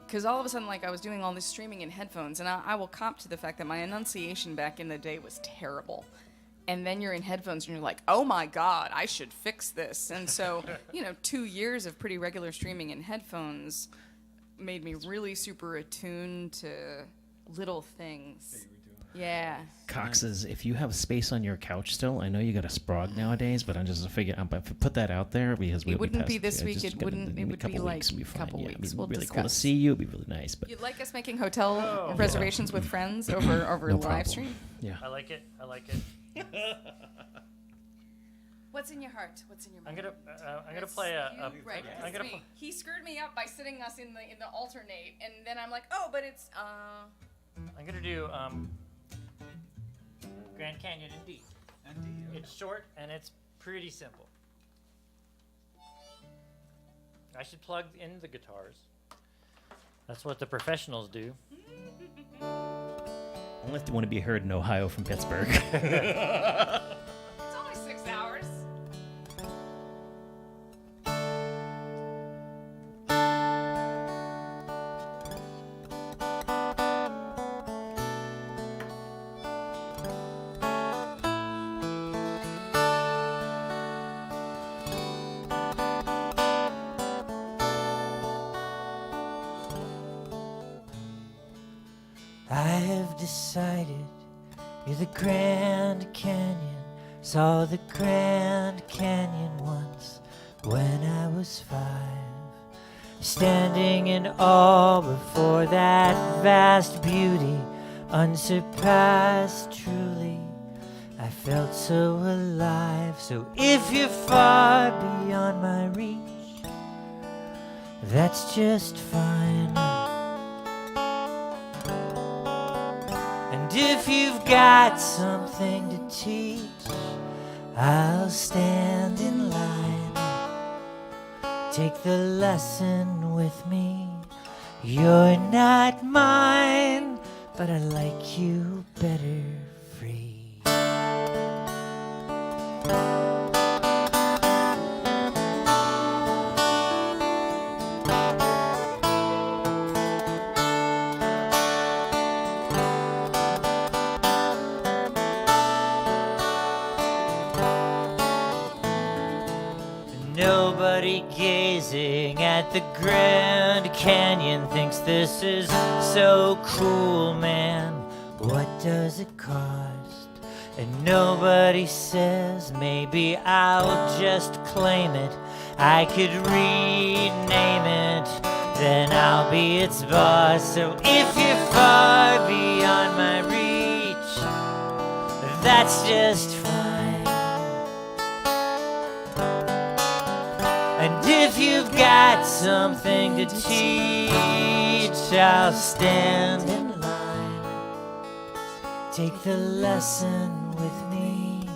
Because all of a sudden, like, I was doing all this streaming in headphones, and I will cop to the fact that my enunciation back in the day was terrible. And then you're in headphones, and you're like, oh my God, I should fix this. And so, 2 years of pretty regular streaming in headphones made me really super attuned to little things. Yeah. Cox says, if you have space on your couch still, I know you got a Sprague nowadays, but I'm just figuring, put that out there because It wouldn't be this week. It wouldn't. It would be like a a couple weeks. It'd be We'll really discuss. cool to see you. It'd be really nice. But You'd like us making hotel reservations with friends over no live problem. stream? Yeah. I like it. What's in your heart? What's in your I'm mind? gonna play a. Right. I'm gonna. He screwed me up by sitting us in the alternate, and then I'm like, oh, but it's I'm gonna do Grand Canyon in D. It's short and it's pretty simple. I should plug in the guitars. That's what the professionals do. Only if they want to be heard in Ohio from Pittsburgh. It's only 6 hours. I have decided you're the Grand Canyon. Saw the Grand Canyon once when I was 5. Standing in awe before that vast beauty, unsurpassed truly. I felt so alive. So if you're far beyond my reach, that's just fine. And if you've got something to teach, I'll stand in line. Take the lesson with me. You're not mine, but I like you better free. Nobody gazing at the Grand Canyon thinks this is so cool, man. What does it cost? And nobody says maybe I'll just claim it. I could rename it, then I'll be its boss. So if you're far beyond my reach, that's just fine. And if you've got something to teach, I'll stand in line. Take the lesson with me.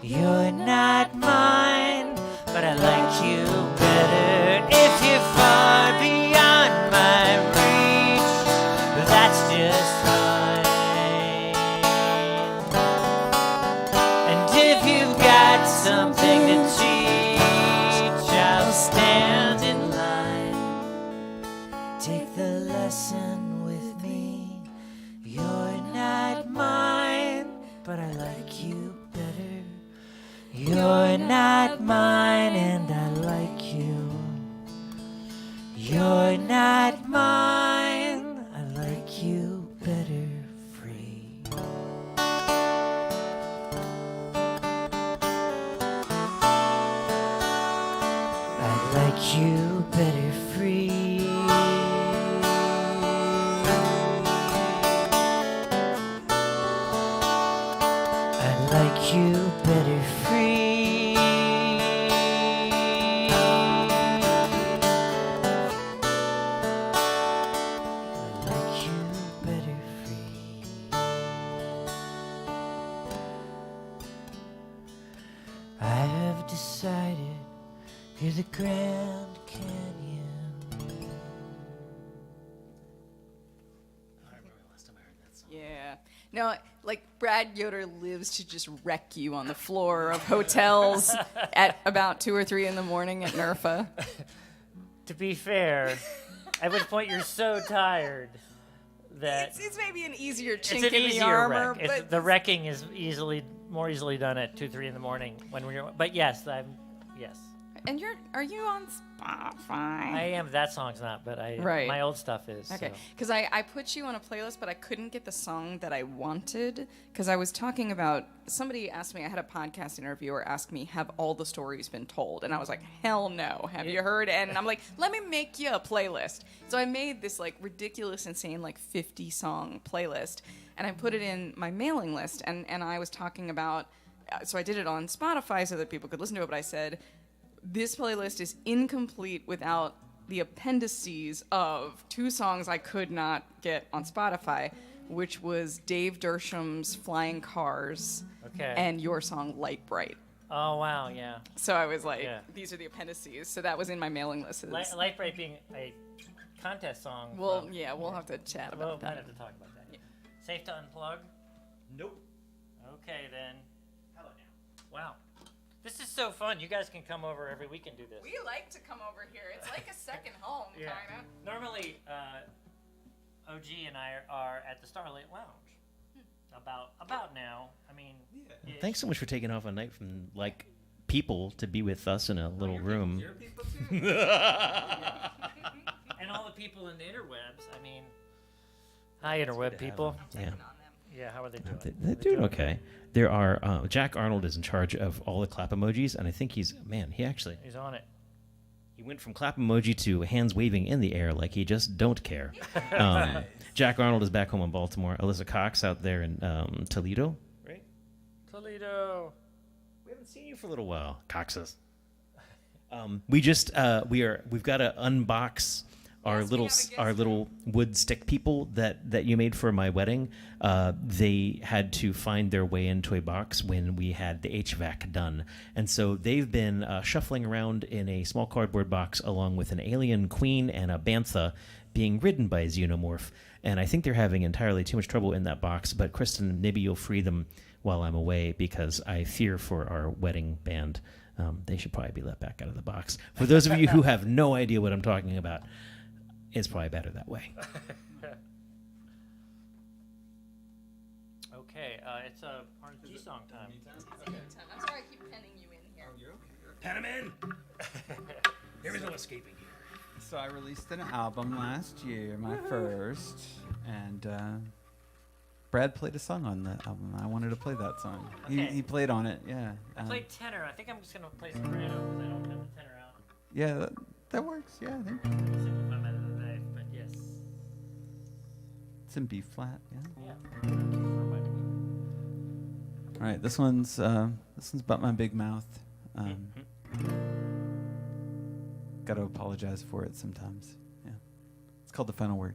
You're not mine, but I like you better. If you're far beyond my reach, that's just fine. And if you've got something to teach, I'll stand in line. Take the lesson with me. You're not mine, but I like you better. You're not mine, and I like you. You're not mine, I like you better free. I like you better free. I like you better free. I like you better free. I have decided you're the Grand Canyon. Yeah. No, like Brad Yoder lives to just wreck you on the floor of hotels at about 2 or 3 in the morning at NERFA. To be fair, at which point you're so tired that It's maybe an easier it's chink an in the easier armor, wreck. but The wrecking is more easily done at 2, 3 in the morning when we're. But yes. and are you on Spotify? I am. That song's not, but Right. my old stuff is. Okay, So. because I put you on a playlist, but I couldn't get the song that I wanted because I was talking about, somebody asked me, I had a podcast interviewer ask me, have all the stories been told? And I was like, hell no, have you heard? And I'm like, let me make you a playlist. So I made this like ridiculous, insane, like 50 song playlist, and I put it in my mailing list, and I was talking about, so I did it on Spotify so that people could listen to it, but I said, this playlist is incomplete without the appendices of 2 songs I could not get on Spotify, which was Dave Dersham's Flying Cars and your song Light Bright. Oh wow, yeah. So I was like, Yeah. these are the appendices. So that was in my mailing list. Light Bright being a contest song. Well, yeah, we'll have to chat We'll about that. have to talk about that. Safe to unplug? Nope. Okay then. How about now? Wow. This is so fun. You guys can come over every week and do this. We like to come over here. It's like a second home, Yeah. kind of. Normally, OG and I are at the Starlight Lounge. About now. I mean, ish. Thanks so much for taking off a night from like people to be with us in a little room. Your people too. And all the people in the interwebs. I mean, Hi, interweb people. Yeah. Yeah, how are they doing? They're doing okay. There are Jack Arnold is in charge of all the clap emojis, and I think he's He's on it. he went from clap emoji to hands waving in the air like he just don't care. Jack Arnold is back home in Baltimore. Alyssa Cox out there in Toledo, right? Toledo. We haven't seen you for a little while, Coxes. We've got to unbox our little wood stick people that you made for my wedding. They had to find their way into a box when we had the HVAC done, and so they've been shuffling around in a small cardboard box along with an alien queen and a bantha being ridden by a xenomorph. And I think they're having entirely too much trouble in that box. But Kristen, maybe you'll free them while I'm away, because I fear for our wedding band. They should probably be let back out of the box. For those of you who have no idea what I'm talking about, it's probably better that way. Okay, it's a R&G song time. I'm sorry I keep penning you in here. Pen him in! There is no escaping here. So I released an album last year, my first, and Brad played a song on the album. I wanted to play that song. Okay. He played on it, yeah. I played tenor. I think I'm just going to play soprano because I don't have the tenor out. Yeah, that works, yeah, I think. Simplify my little life, but yes. It's in B flat, yeah. Yeah. All right, this one's about my big mouth. Got to apologize for it sometimes. Yeah, it's called The Final Word.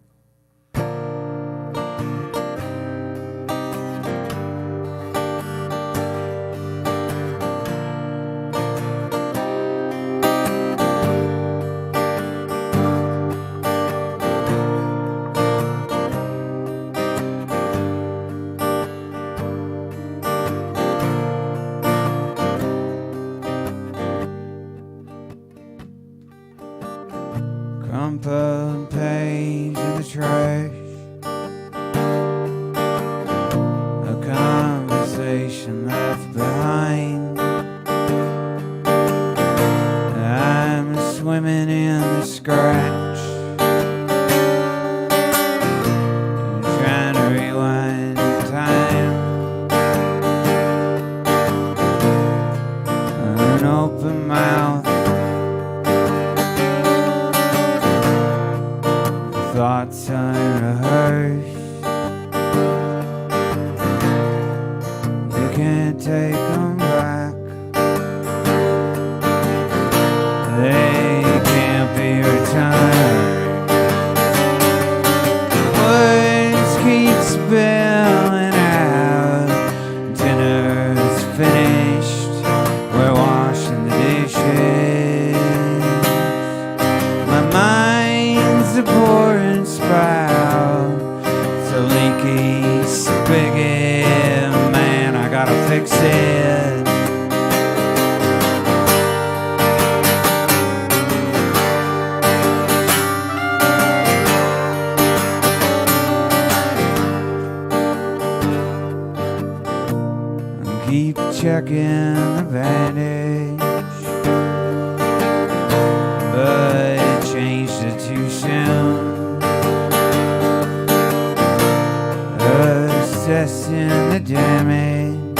Crumpled page in the trash, a conversation left behind. I'm swimming in the scratch, trying to rewind time. An open mouth, thoughts unrehearsed. You can't take them back. They can't be returned. Words keep spilling out. Dinner's finished. We're washing the dishes. My mind's a pouring spout. It's a leaky spigot. Man, I gotta fix it. Keep checking the bandage, but it changed it too soon. Assessing the damage,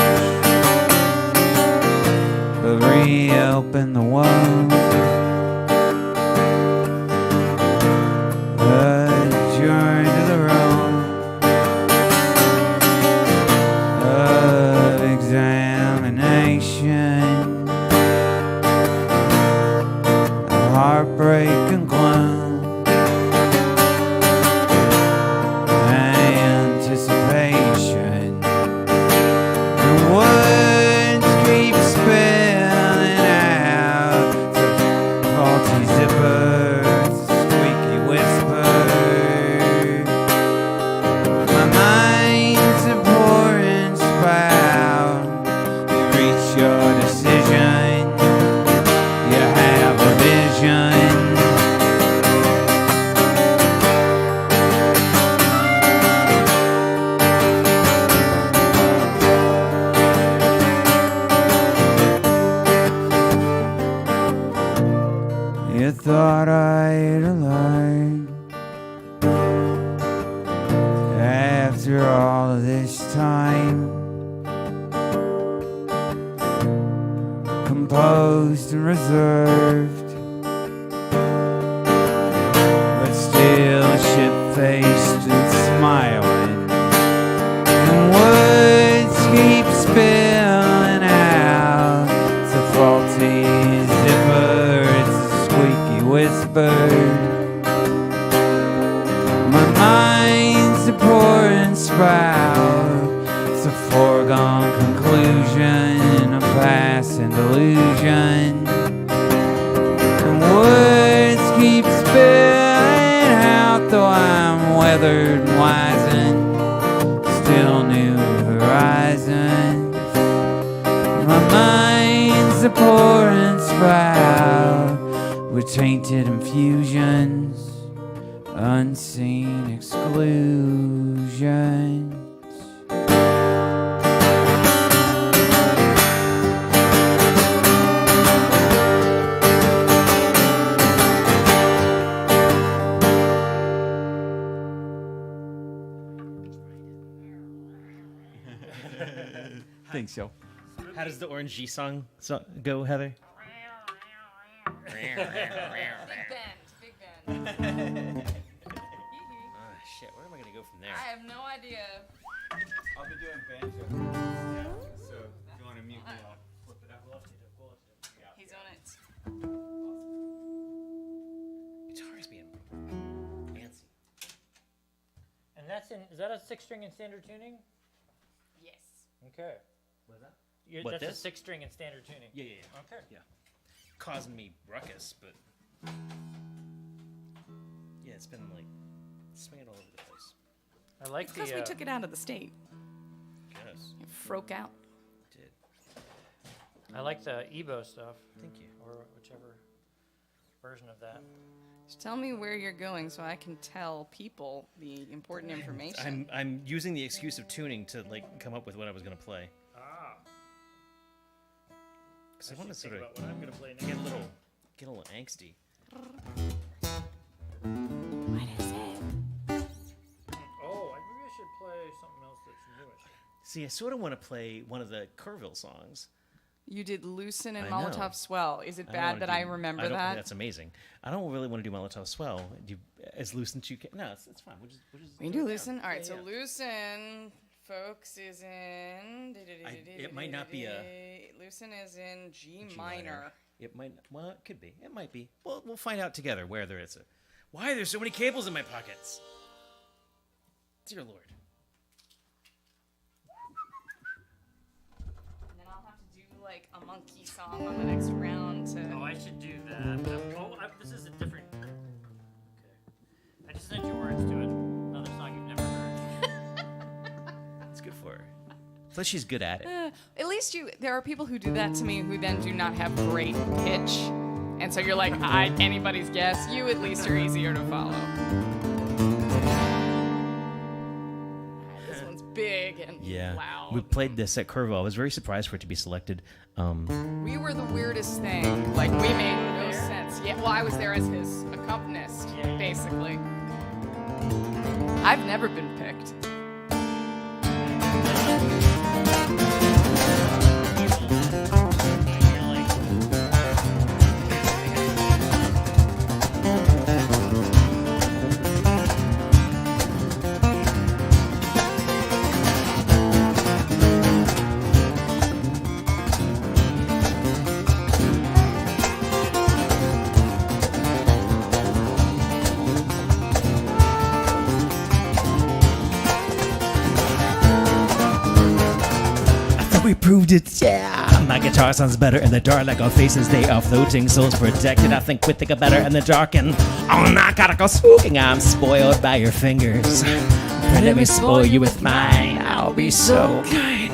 but reopen the wound. Adjourn to the room of examination, a heartbreak and gloom, anticipation. The words keep spilling out, the faulty zipper, squeaky whisper. My mind's a pouring spout. You reach your decision. You have a vision. You thought I'd learn composed and reserved, but still shit-faced and smiling. And words keep spilling out. It's a faulty zipper, it's a squeaky whisper. My mind's a pouring sprout. It's a foregone conclusion, a passing delusion. And words keep spilling out, though I'm weathered and wizened, still new horizons. My mind's a pouring sprout with tainted infusions, unseen exclusions. Thanks, yo. How does the Orange G song go, Heather? Big bend. Shit, where am I going to go from there? I have no idea. I'll be doing banjo. So if you want to mute me, I'll flip it up. He's on it. Guitar's being fancy. And is that a 6-string in standard tuning? Yes. Okay. What's that? That's this? a 6-string in standard tuning. Yeah. Okay. Yeah. Causing me ruckus, but yeah, it's been like swinging all over the place. I like Because we took it out of the state. Yes, It froke out. did. I like the Ebo stuff, Thank you. or whichever version of that. Just tell me where you're going so I can tell people the important information. I'm using the excuse of tuning to like come up with what I was gonna play. Ah. Because I want to sort of what I'm gonna play get a little angsty. What is it? Oh, maybe I should play something else that's newish. See, I sort of want to play one of the Kerrville songs. You did Loosen and I know. Molotov Swell. Is it I don't bad wanna that I remember don't- that? That's amazing. I don't really want to do Molotov Swell. As Loosen you can. No, it's fine. We'll just We can do throw it Loosen? down. All right, Yeah, so yeah. Loosen, folks, is in... it might not be a- Loosen is in G G minor. It might. Well, it could be. It might be. Well, we'll find out together whether it's a. Why are there so many cables in my pockets? Dear Lord. And then I'll have to do like a monkey song on the next round to... Oh, I should do that. This is a different. Okay. I just sent you words to it. Another song you've never heard. It's good for her. Plus, she's good at it. At least there are people who do that to me who then do not have great pitch. And so you're like, anybody's guess. You at least are easier to follow. This one's big and Yeah. loud. We played this at Kerrville. I was very surprised for it to be selected. We were the weirdest thing. Like, we made no sense. Yeah, well, I was there as his accompanist, basically. I've never been picked. We proved it, yeah. My guitar sounds better in the dark, like our faces, they are floating, souls protected. I think we think better in the dark, and oh, I gotta go spooking. I'm spoiled by your fingers. But let me spoil you with mine. I'll be so kind.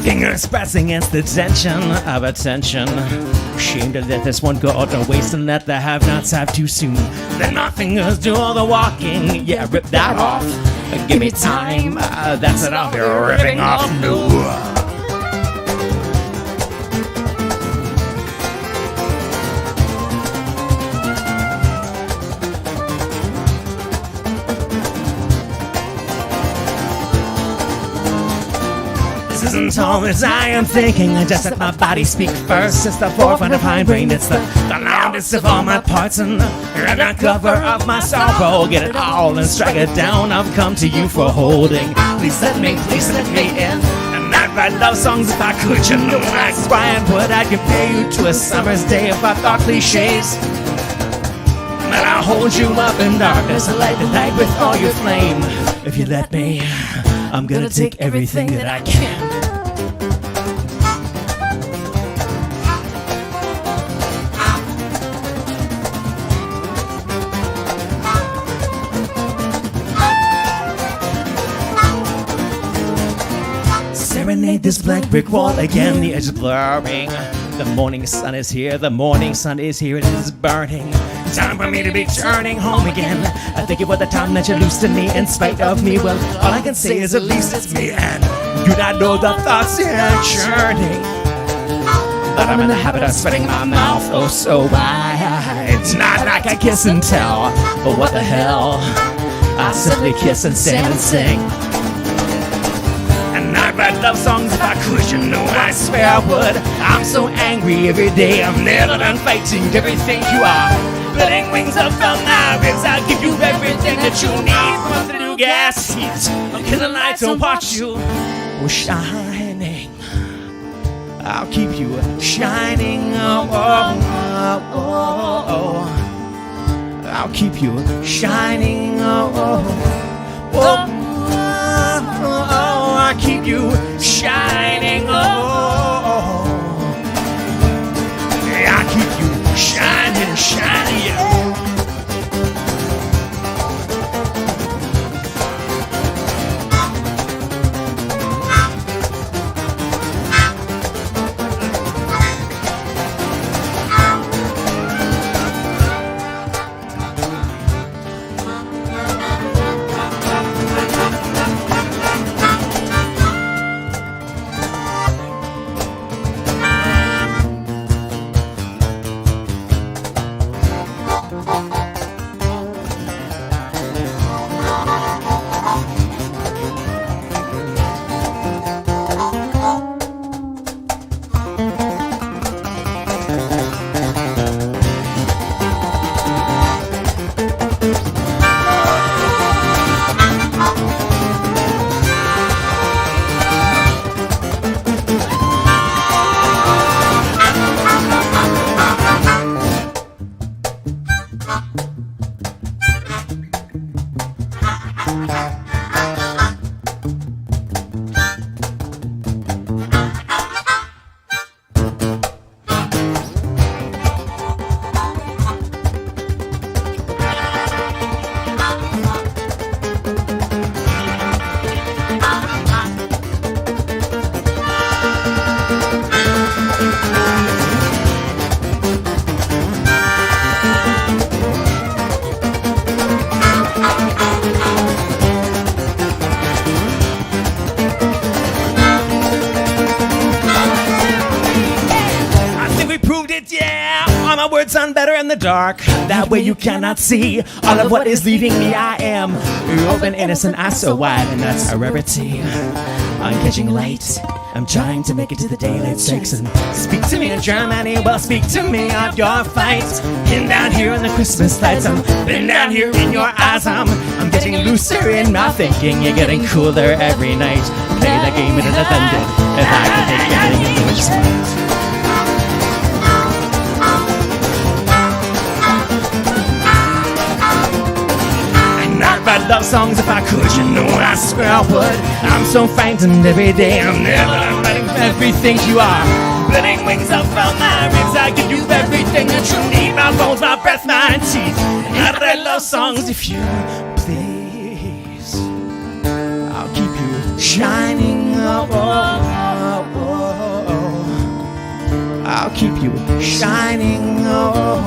Fingers pressing against the tension of attention. Ashamed to let this one go all to waste and let the have-nots have too soon. Then my fingers do all the walking. Yeah, rip that off. Give me time. That's it, I'll be ripping off new. stand tall as I am thinking. I just let my body speak first. It's the forefront of my brain. It's the loudest of all my parts and the cover of my sorrow. Get it all and strike it down. I've come to you for holding. Please let me in. And I'd write love songs if I could. You know that's why I would. I'd compare you to a summer's day if I thought cliches. And I'll hold you up in darkness and light the night with all your flame. If you let me, I'm gonna take everything that I can. Serenade this blank brick wall again, the edge is blurring. The morning sun is here, the morning sun is here, it is burning. Time for me to be turning home again. I think about the time that you loosened me in spite of me. Well, all I can say is at least it's me, and you not know the thoughts you're churning. But I'm in the habit of spreading my mouth oh so wide. It's not like I kiss and tell, but what the hell, I simply kiss and stand and sing. And I'd write love songs if I could, you know I swear I would. I'm so angry every day, I'm never done fighting everything you are. Splitting wings up from my ribs, I'll give you everything that you need from the new gas heat. I'll kill the lights and watch you shining. I'll keep you shining. Oh, oh, oh, oh. I'll keep you shining. Oh, oh, oh, oh, oh. I'll keep you shining. Oh, oh, oh. I'll keep you shining, shining, yeah. Sound better in the dark. That way you cannot see all of what is leaving me. I am open, innocent, eyes so wide, and that's a rarity. I'm catching light. I'm trying to make it to the daylight six and speak to me in Germany. Well, speak to me of your fight. Been down here in the Christmas lights. I'm been down here in your eyes. I'm getting looser in my thinking. You're getting cooler every night. Play the game in the thunder. If I can take anything into this fight. Write love songs if I could, you know I swear I would. I'm so frightened every day, I'm never writing everything you are. Splitting wings up from my ribs, I give you everything that you need. My bones, my breath, my teeth. I'd write love songs if you please. I'll keep you shining. Oh, oh, oh, oh. I'll keep you shining. Oh,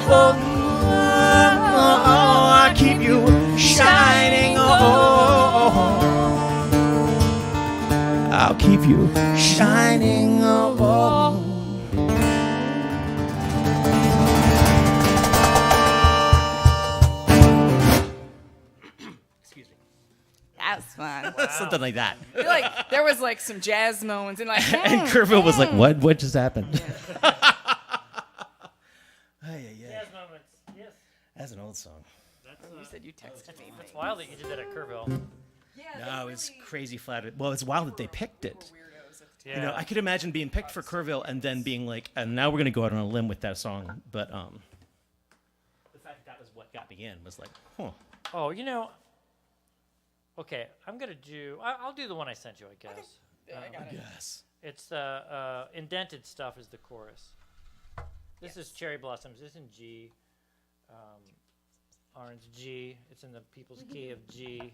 oh, oh. I'll keep you shining. Oh, I'll keep you shining. Oh, that was glad. Something like that. I feel like there was like some jazz moments and like. And Kerrville was like, "What? What just happened?" Jazz moments. Yes. That's an old song. You said you texted me. It's wild that you did that at Kerrville. No, it's crazy flat. Well, it's wild that they picked it. Yeah. You know, I could imagine being picked for Kerrville and then being like, and now we're going to go out on a limb with that song. But the fact that was what got me in was like, huh. Oh, you know. Okay, I'm gonna do. I'll do the one I sent you, I guess. Yeah, I got it. Yes. It's indented stuff is the chorus. This is Cherry Blossoms. This is in G. Orange G. It's in the people's key of G.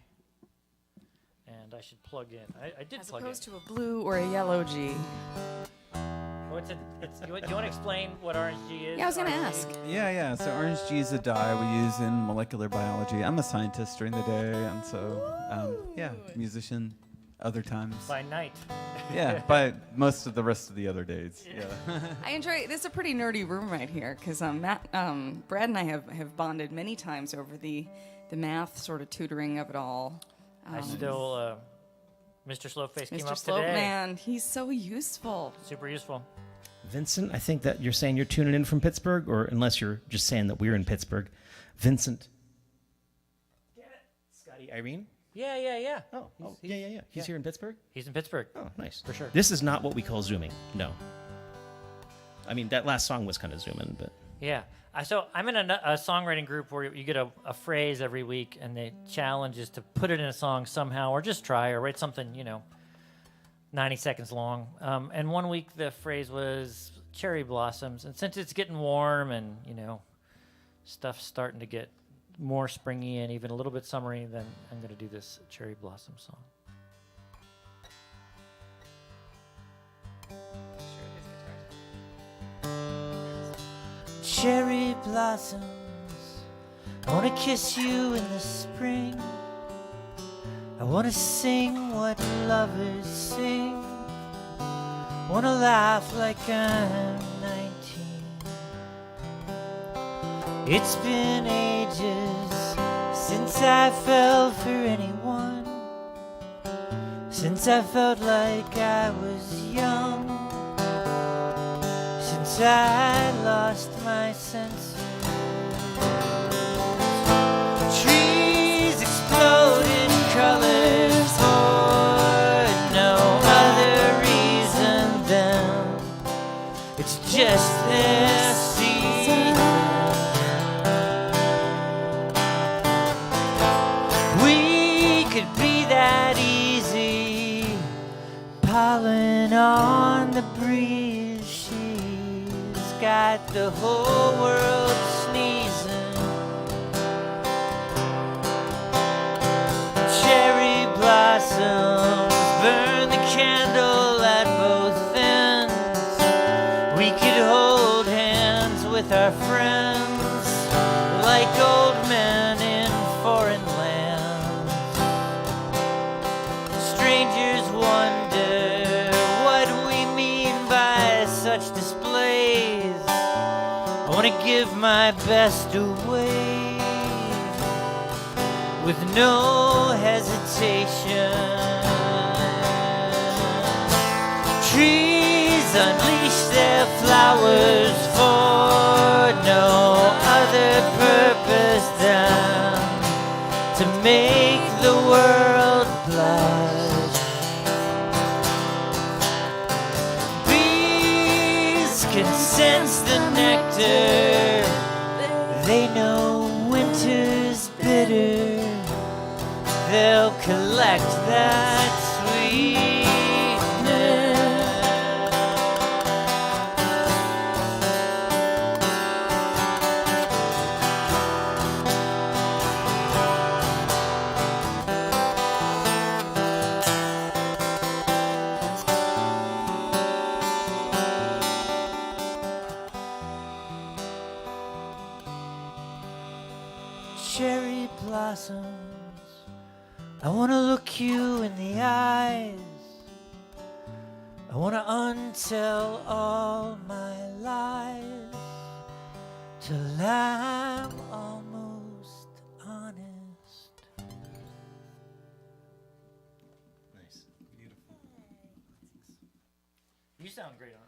And I should plug in. I did As plug in. opposed to a blue or a yellow G. You want to explain what Orange G is? Yeah, I was gonna Orange G? ask. Yeah. So orange G is a dye we use in molecular biology. I'm a scientist during the day, and so musician other times. By night. Yeah, by most of the rest of the other days. Yeah. I enjoy. This is a pretty nerdy room right here because Brad and I have bonded many times over the math sort of tutoring of it all. I still, Mr. Slopeface came Mr. up Slope, today. man, he's so useful. Super useful. Vincent, I think that you're saying you're tuning in from Pittsburgh, or unless you're just saying that we're in Pittsburgh. Vincent. Get it. Scotty, Irene? Yeah. Oh, yeah. He's here in Pittsburgh? He's in Pittsburgh. Oh, nice. For sure. This is not what we call Zooming. No. I mean, that last song was kind of zooming, but... Yeah. So I'm in a songwriting group where you get a phrase every week, and the challenge is to put it in a song somehow, or just try, or write something, 90 seconds long. And one week the phrase was cherry blossoms. And since it's getting warm and, stuff's starting to get more springy and even a little bit summery, then I'm going to do this cherry blossom song. Cherry blossoms, I wanna kiss you in the spring. I wanna sing what lovers sing. Wanna laugh like I'm 19. It's been ages since I fell for anyone. Since I felt like I was young. Since I lost my senses. Trees explode in colors for no other reason than it's just their season. We could be that easy, pollen on the breeze. Got the whole world sneezing. Cherry blossoms burn the candle at both ends. We could hold hands with our friends like old men in foreign lands. Strangers wonder what we mean by such displays. I wanna give my best away with no hesitation. Trees unleash their flowers for no other purpose than to make the world blush. Bees can sense the nectar. They know winter's bitter. They'll collect that sweetness. Cherry blossoms, I wanna look you in the eyes. I wanna untell all my lies till I'm almost honest. You sound great on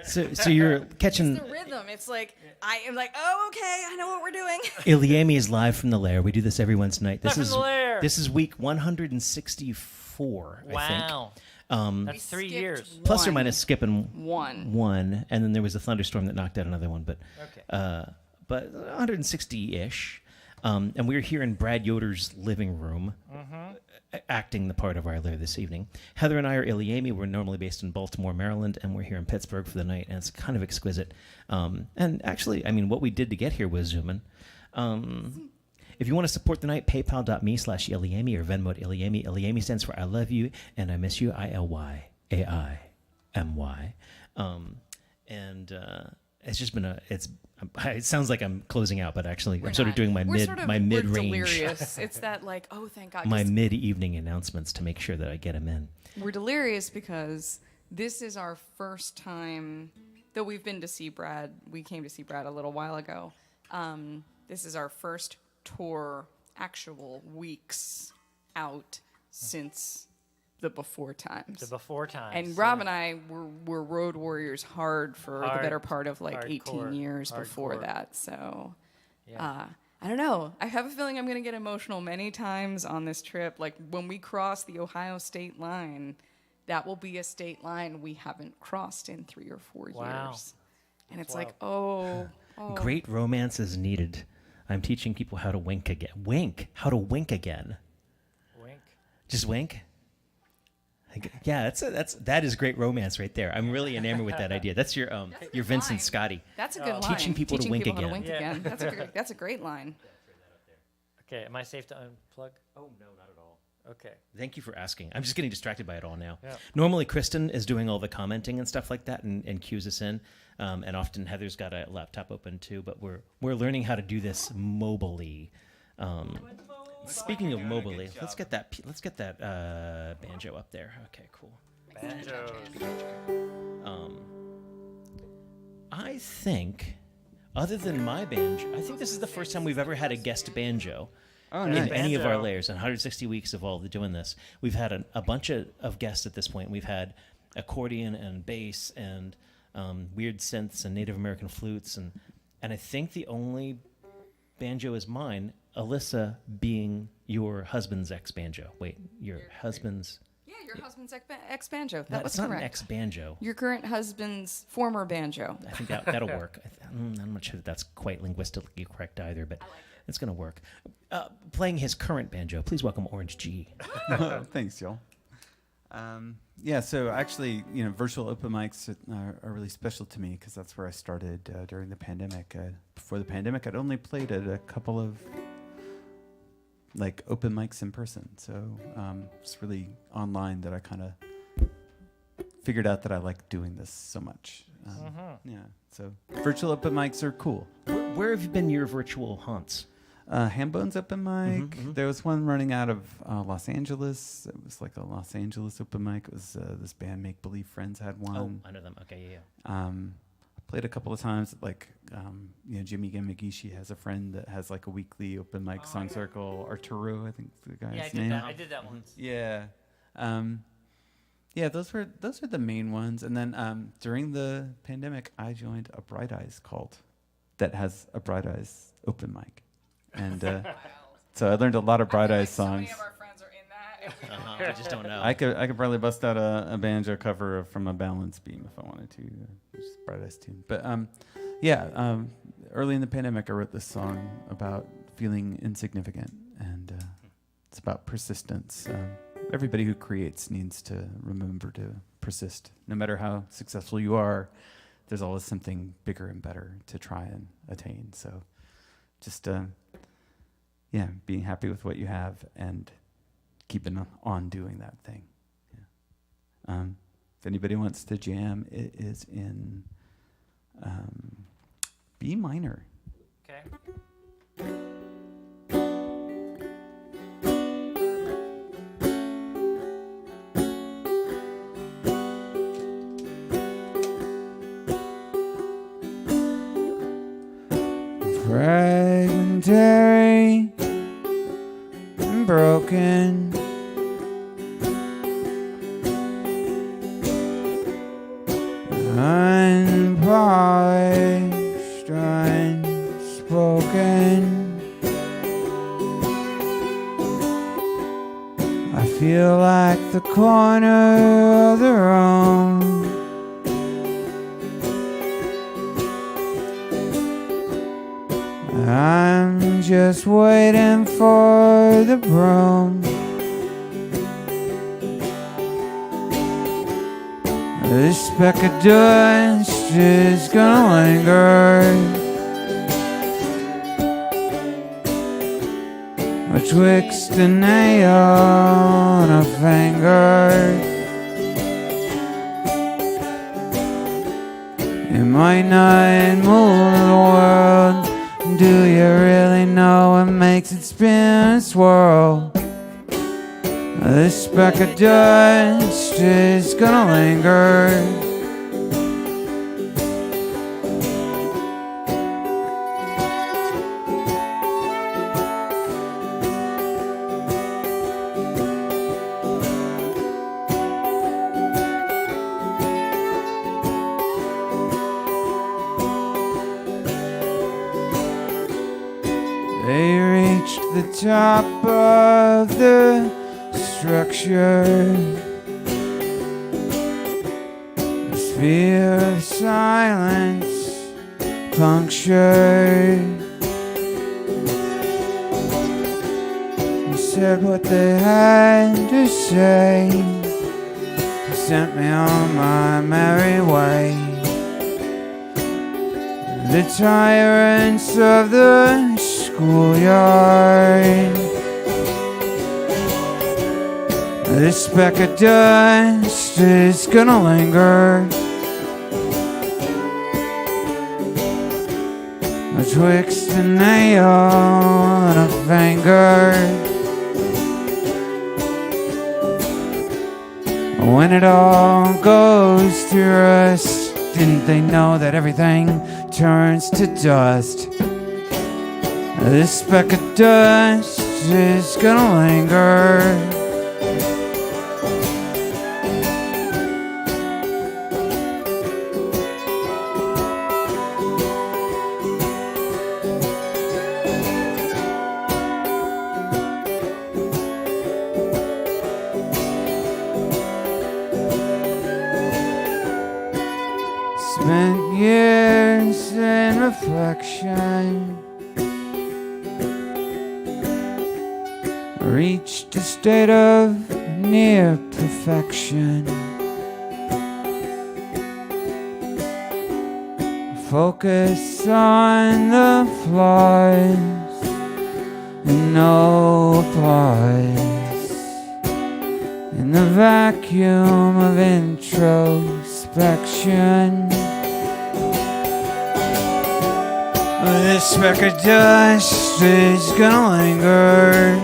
it. So you're catching It's the rhythm. It's like I am like, oh, okay, I know what we're doing. Iliami is live from the Lair. We do this every Wednesday night. Live from the Lair. This is week 164. I think. Wow. That's 3 skipped years. Plus or one. minus skipping One. and then there was a thunderstorm that knocked out another one, but Okay. but 160-ish. And we're here in Brad Yoder's living room, acting the part of our Lair this evening. Heather and I are Iliami. We're normally based in Baltimore, Maryland, and we're here in Pittsburgh for the night, and it's kind of exquisite. And actually, I mean, what we did to get here was zoom in. If you want to support the night, paypal.me/Iliami or Venmo at Iliami. Iliami stands for I love you and I miss you, ILYAIMY. It's just been it sounds like I'm closing out, but actually I'm sort of doing my We're mid-range, delirious. It's that like, oh, thank God. my mid-evening announcements to make sure that I get them in. We're delirious because this is our first time, though we've been to see Brad. We came to see Brad a little while ago. This is our first tour, actual weeks out since the before times. The before times. And Rob and I were road warriors hard for the better part of like hardcore, 18 years before hardcore. that. So, Yeah. I don't know. I have a feeling I'm going to get emotional many times on this trip. Like when we cross the Ohio state line, that will be a state line we haven't crossed in 3 or 4 Wow. years. And it's wild. like, oh. Great romance is needed. I'm teaching people how to wink again. How to wink again. Wink. Just wink. Yeah, that is great romance right there. I'm really enamored with that idea. That's your Vincent line. Scotty. That's a good line. Teaching people to wink how to again. wink Yeah. again. That's a great line. Okay, am I safe to unplug? Oh no, not at all. Okay. Thank you for asking. I'm just getting distracted by it all now. Yeah. Normally, Kristen is doing all the commenting and stuff like that, and cues us in. And often Heather's got a laptop open too. But we're learning how to do this mobily. Speaking of mobily, let's get that banjo up there. Okay, cool. Banjos. I think, other than my banjo, I think this is the first time we've ever had a guest banjo. Oh, In nice. any of our Banjo. layers, in 160 weeks of all the doing this, we've had a bunch of guests at this point. We've had accordion and bass and weird synths and Native American flutes, and I think the only banjo is mine. Alyssa being your husband's ex banjo. Wait, your husband's? Yeah, your husband's ex banjo. That was That's not correct. an ex banjo. Your current husband's former banjo. I think that'll work. I'm not sure that that's quite linguistically correct either, but it's going to work. Playing his current banjo, please welcome Orange G. Thanks, Joel. Yeah, so actually, virtual open mics are really special to me because that's where I started during the pandemic. Before the pandemic, I'd only played at a couple of open mics in person. So it's really online that I kind of figured out that I like doing this so much. Yeah, so virtual open mics are cool. Where have been your virtual haunts? Hambone's open mic. There was one running out of Los Angeles. It was like a Los Angeles open mic. It was this band Make Believe Friends had one. Oh, I know them. Okay, yeah. I played a couple of times. Jimmy Gamagishi has a friend that has a weekly open mic song circle. Arturo, I think is the guy's Yeah, name. I did that once. Yeah. Yeah, those were the main ones. And then during the pandemic, I joined a Bright Eyes cult that has a Bright Eyes open mic. And so I learned a lot of Bright Eyes songs. So many of our friends are in that. And I just don't know. I could probably bust out a banjo cover from a balance beam if I wanted to. Just Bright Eyes tune. But early in the pandemic, I wrote this song about feeling insignificant, and it's about persistence. Everybody who creates needs to remember to persist. No matter how successful you are, there's always something bigger and better to try and attain. So just being happy with what you have and keeping on doing that thing. Yeah. If anybody wants to jam, it is in B minor. Okay. Fragmentary and broken, broken. I feel like the corner of the room. I'm just waiting for the broom. This speck of dust is gonna linger betwixt a nail and a finger. It might not move the world. Do you really know what makes it spin and swirl? This speck of dust is gonna linger. They reached the top of the structure, the sphere of silence punctured. They said what they had to say, they sent me on my merry way. The tyrants of the schoolyard. This speck of dust is gonna linger betwixt a nail and a finger. When it all goes to rust, didn't they know that everything turns to dust? This speck of dust is gonna linger. Spent years in reflection, reached a state of near perfection. Focus on the flaws and no applause in the vacuum of introspection. This speck of dust is gonna linger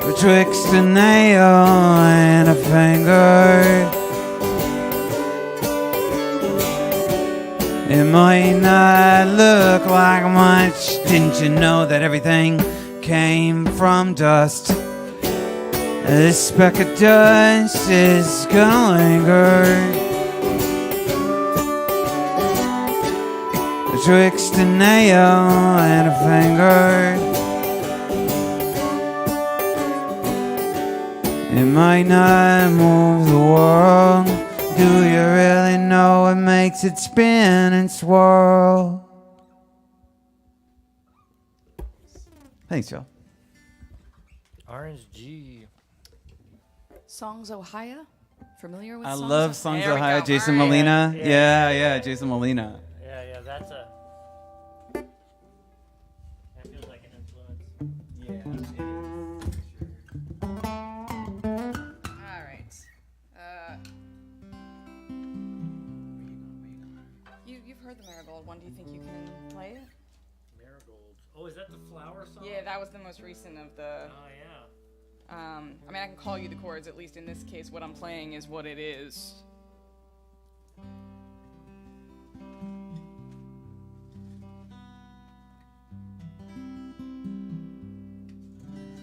betwixt a nail and a finger. It might not look like much. Didn't you know that everything came from dust? This speck of dust is gonna linger betwixt a nail and a finger. It might not move the world. Do you really know what makes it spin and swirl? Thanks, Joe. Orange G. Songs Ohio? Familiar with I Songs love Songs There we Ohio. go. Jason All right. Molina. Yeah. Yeah, Jason Molina. Yeah, that's a. That feels like an influence. All right. You've heard the Marigold one. Do you think you can play it? Marigold. Oh, is that the flower song? Yeah, that was the most recent of the. Oh, yeah. I mean, I can call you the chords. At least in this case, what I'm playing is what it is.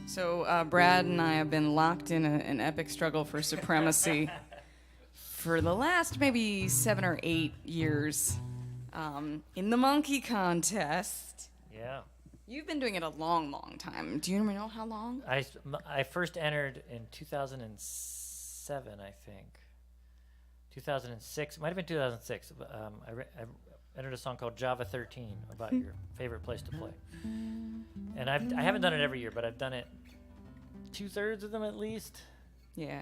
So Brad and I have been locked in an epic struggle for supremacy for the last maybe 7 or 8 years. in the monkey contest. Yeah. You've been doing it a long, long time. Do you know how long? I first entered in 2007, I think. 2006. It might have been 2006. I entered a song called Java 13 about your favorite place to play. And I haven't done it every year, but I've done it 2/3 of them at least. Yeah.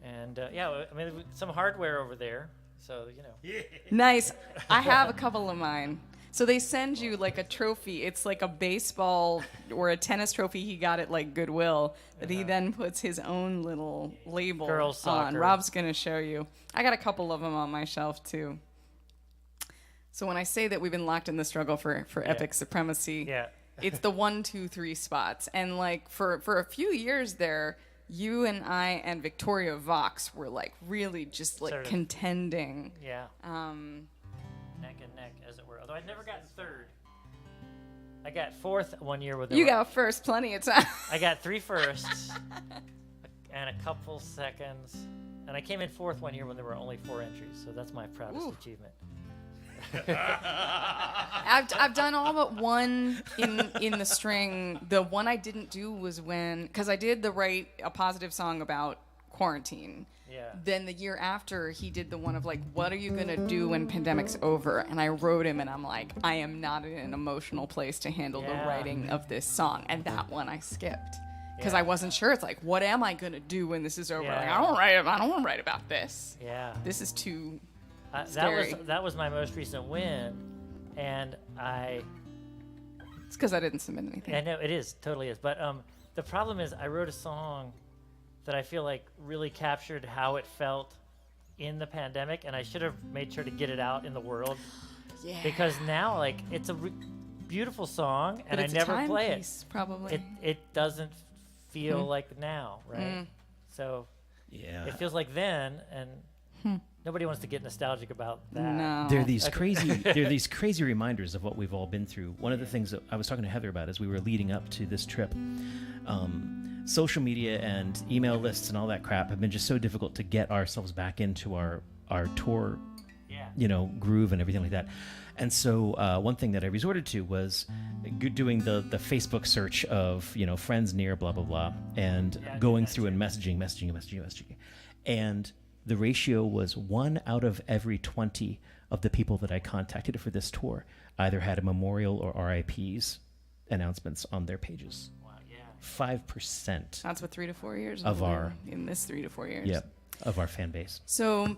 And yeah, I mean, some hardware over there. So, you know. Nice. I have a couple of mine. So they send you like a trophy. It's like a baseball or a tennis trophy he got at like Goodwill that he then puts his own little label Girls on. soccer. Rob's going to show you. I got a couple of them on my shelf too. So when I say that we've been locked in the struggle for epic supremacy, Yeah. it's the 1, 2, 3 spots. And like for a few years there, you and I and Victoria Vox were like really just like Sort of. contending. Yeah. Neck and neck, as it were. Although I'd never gotten third. I got fourth one year with You got first plenty of time. I got 3 firsts and a couple seconds. And I came in fourth one year when there were only 4 entries. So that's my proudest achievement. I've done all but one in the string. The one I didn't do was because I did write a positive song about quarantine. Yeah. Then the year after, he did the one of like, what are you gonna do when pandemic's over? And I wrote him, and I'm like, I am not in an emotional place to handle the writing of this song. And that one I skipped because I wasn't sure. It's like, what am I gonna do when this is over? Yeah. Like, I don't want to write about this. Yeah. This is too. That was my most recent win, and It's because I didn't submit anything. I know it is, totally is. But the problem is, I wrote a song that I feel like really captured how it felt in the pandemic, and I should have made sure to get it out in the world. Yeah. Because now, like, it's a beautiful song, and But it's I never a time play piece, probably. It doesn't feel like now, right? So Yeah. it feels like then, and nobody wants to get nostalgic about that. No. There are these crazy reminders of what we've all been through. One of the things that I was talking to Heather about as we were leading up to this trip, social media and email lists and all that crap have been just so difficult to get ourselves back into our tour, groove and everything like that. And so one thing that I resorted to was doing the Facebook search of, friends near, blah, blah, blah, and going through and messaging. And the ratio was 1 out of every 20 of the people that I contacted for this tour either had a memorial or RIPs announcements on their pages. Wow, yeah. 5% That's what 3 to 4 years of our in this 3 to 4 years. of our fan base. So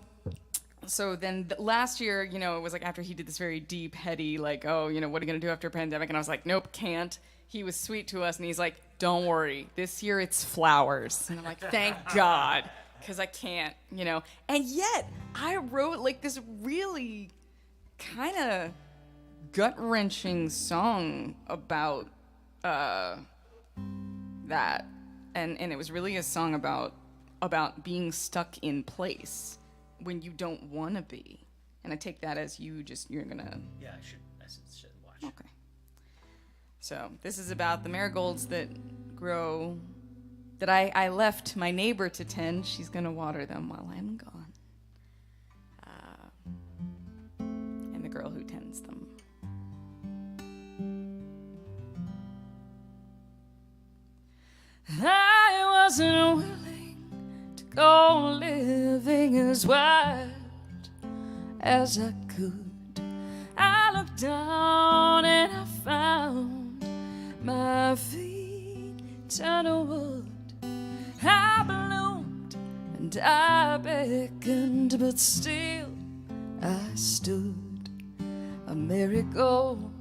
then last year, it was like after he did this very deep, heady, like, what are you gonna do after a pandemic? And I was like, nope, can't. He was sweet to us, and he's like, don't worry, this year it's flowers. And I'm like, thank God, because I can't, And yet I wrote like this really kind of gut-wrenching song about that, and it was really a song about being stuck in place when you don't want to be. And I take that as you're gonna. Yeah, I should watch. Okay. So this is about the marigolds that grow, that I left my neighbor to tend. She's gonna water them while I'm gone. And the girl who tends them. I wasn't willing to go living as wild as I could. I looked down and I found my feet turned to wood. I bloomed and I beckoned, but still I stood. A marigold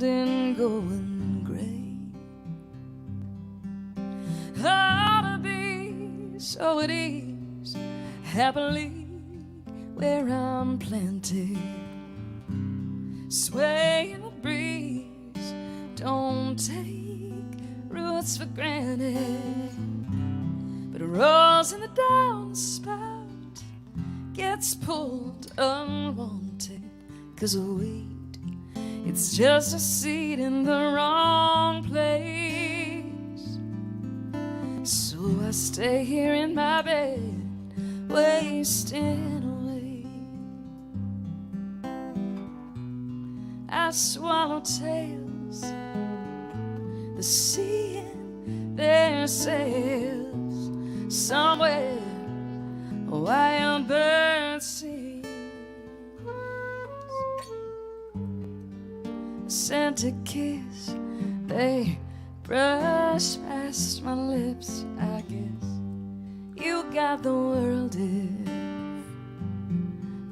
in going gray. Ought to be so at ease, happily where I'm planted, sway in the breeze, don't take roots for granted. But a rose in the downspout gets pulled unwanted, 'cause a weed, it's just a seed in the wrong place. So I stay here in my bed, wasting away. by swallowtails, the sea in their sails, somewhere a wild bird sings. I sent a kiss, they brushed past my lips. I guess you got the world if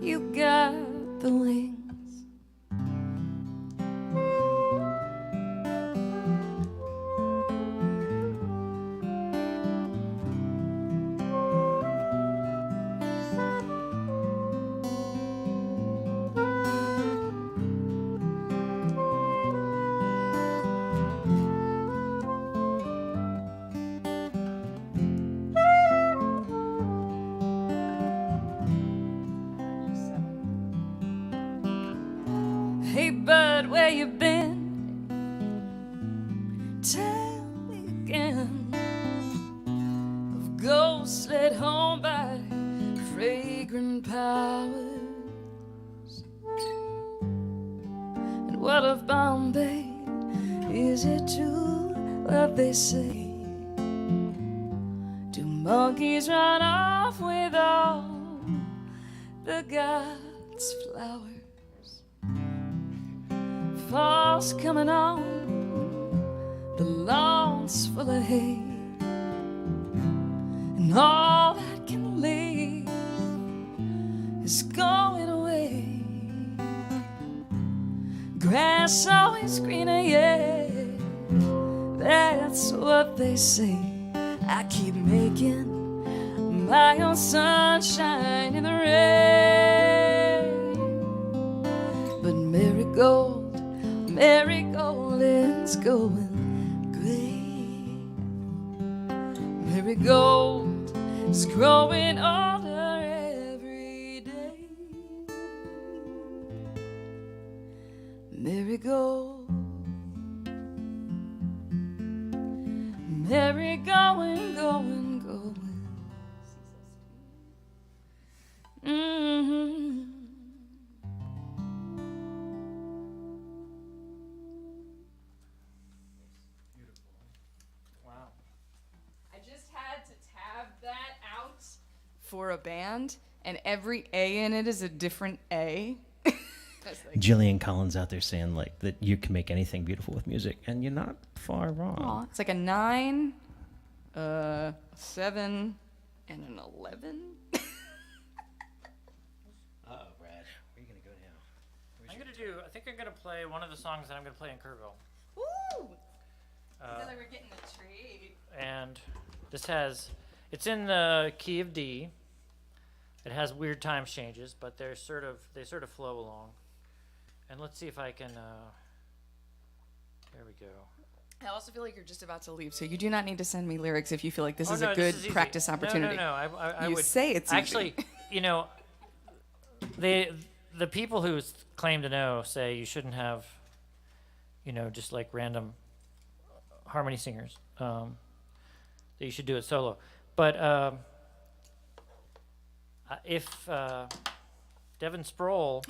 you got the wings. Hey bud, where you been? Tell me again of ghosts led home by fragrant powers. And what of Bombay? Is it true what they say? Do monkeys run off with all the gods' flowers? Fall's coming on, the lawn's full of hay, and all that can leave is going away. Grass always greener, yeah, that's what they say. I keep making my own sunshine in the rain, but marigold's going gray. Marigold is growing older every day. Marigold, going. Mm-hmm. For a band, and every A in it is a different A. Jillian Collins out there saying like that you can make anything beautiful with music, and you're not far wrong. Aw, it's like a 9, a 7, and an 11. Uh-oh, Brad. Where are you going to go now? I think I'm gonna play one of the songs that I'm gonna play in Kerrville. Woo! I thought they were getting a trade. And it's in the key of D. It has weird time changes, but they sort of flow along. And let's see if I can. There we go. I also feel like you're just about to leave, so you do not need to send me lyrics if you feel like this is no, a good easy. practice opportunity. No. I You would say it's easy. actually. The people who claim to know say you shouldn't have, just like random harmony singers. That you should do it solo. But if Devin Sproul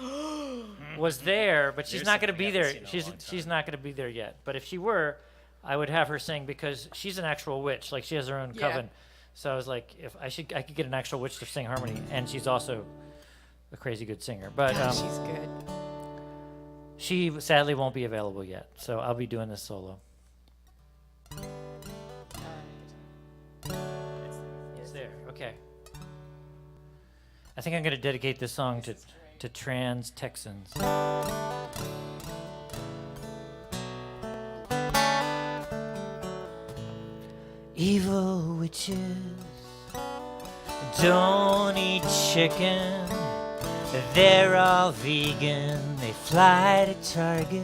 was there, but she's not going to be there. She's not going to be there yet. But if she were, I would have her sing because she's an actual witch. Like she has her own coven. So I was like, if I could get an actual witch to sing harmony, and she's also a crazy good singer. But she's good. she sadly won't be available yet. So I'll be doing this solo. It's there. Okay. I think I'm going to dedicate this song to trans Texans. Evil witches don't eat chicken. They're all vegan. They fly to Target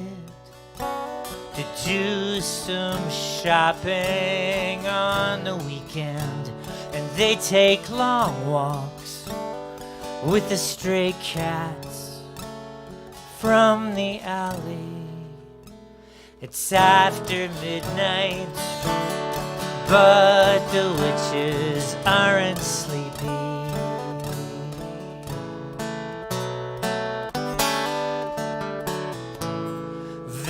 to do some shopping on the weekend. And they take long walks with the stray cats from the alley. It's after midnight, but the witches aren't sleepy.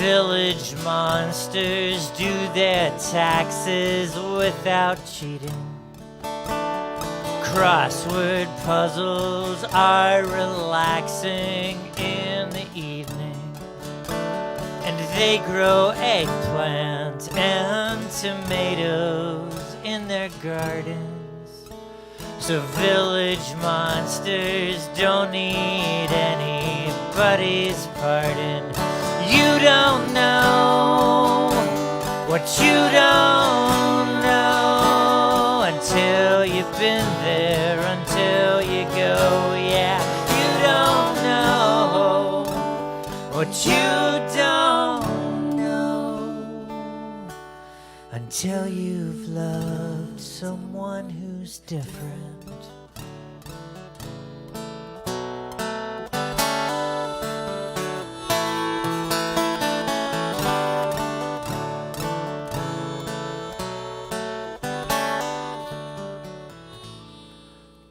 village monsters do their taxes without cheating. Crossword puzzles are relaxing in the evening, and they grow eggplant and tomatoes in their gardens. So village monsters don't need anybody's pardon. You don't know what you don't know until you've been there, until you go. Yeah, you don't know what you don't know until you've loved someone who's different.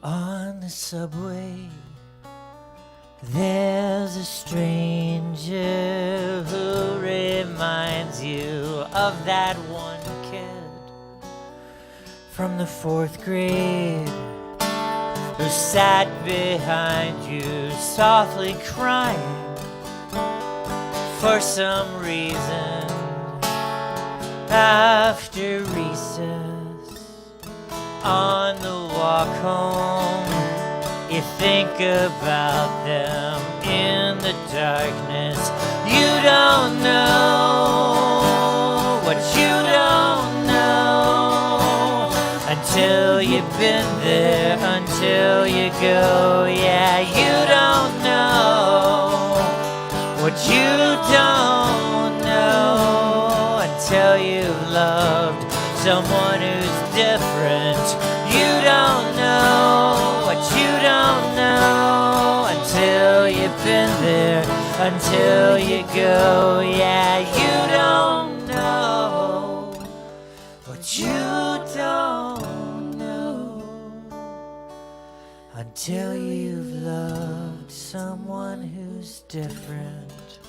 On the subway, there's a stranger who reminds you of that one kid from the 4th grade who sat behind you softly crying for some reason after recess. On the walk home, you think about them in the darkness. You don't know what you don't know until you've been there, until you go. Yeah, you don't know what you don't know until you've loved someone who's different. You don't know what you don't know until you've been there, until you go. Yeah, you don't know what you don't know until you've loved someone who's different.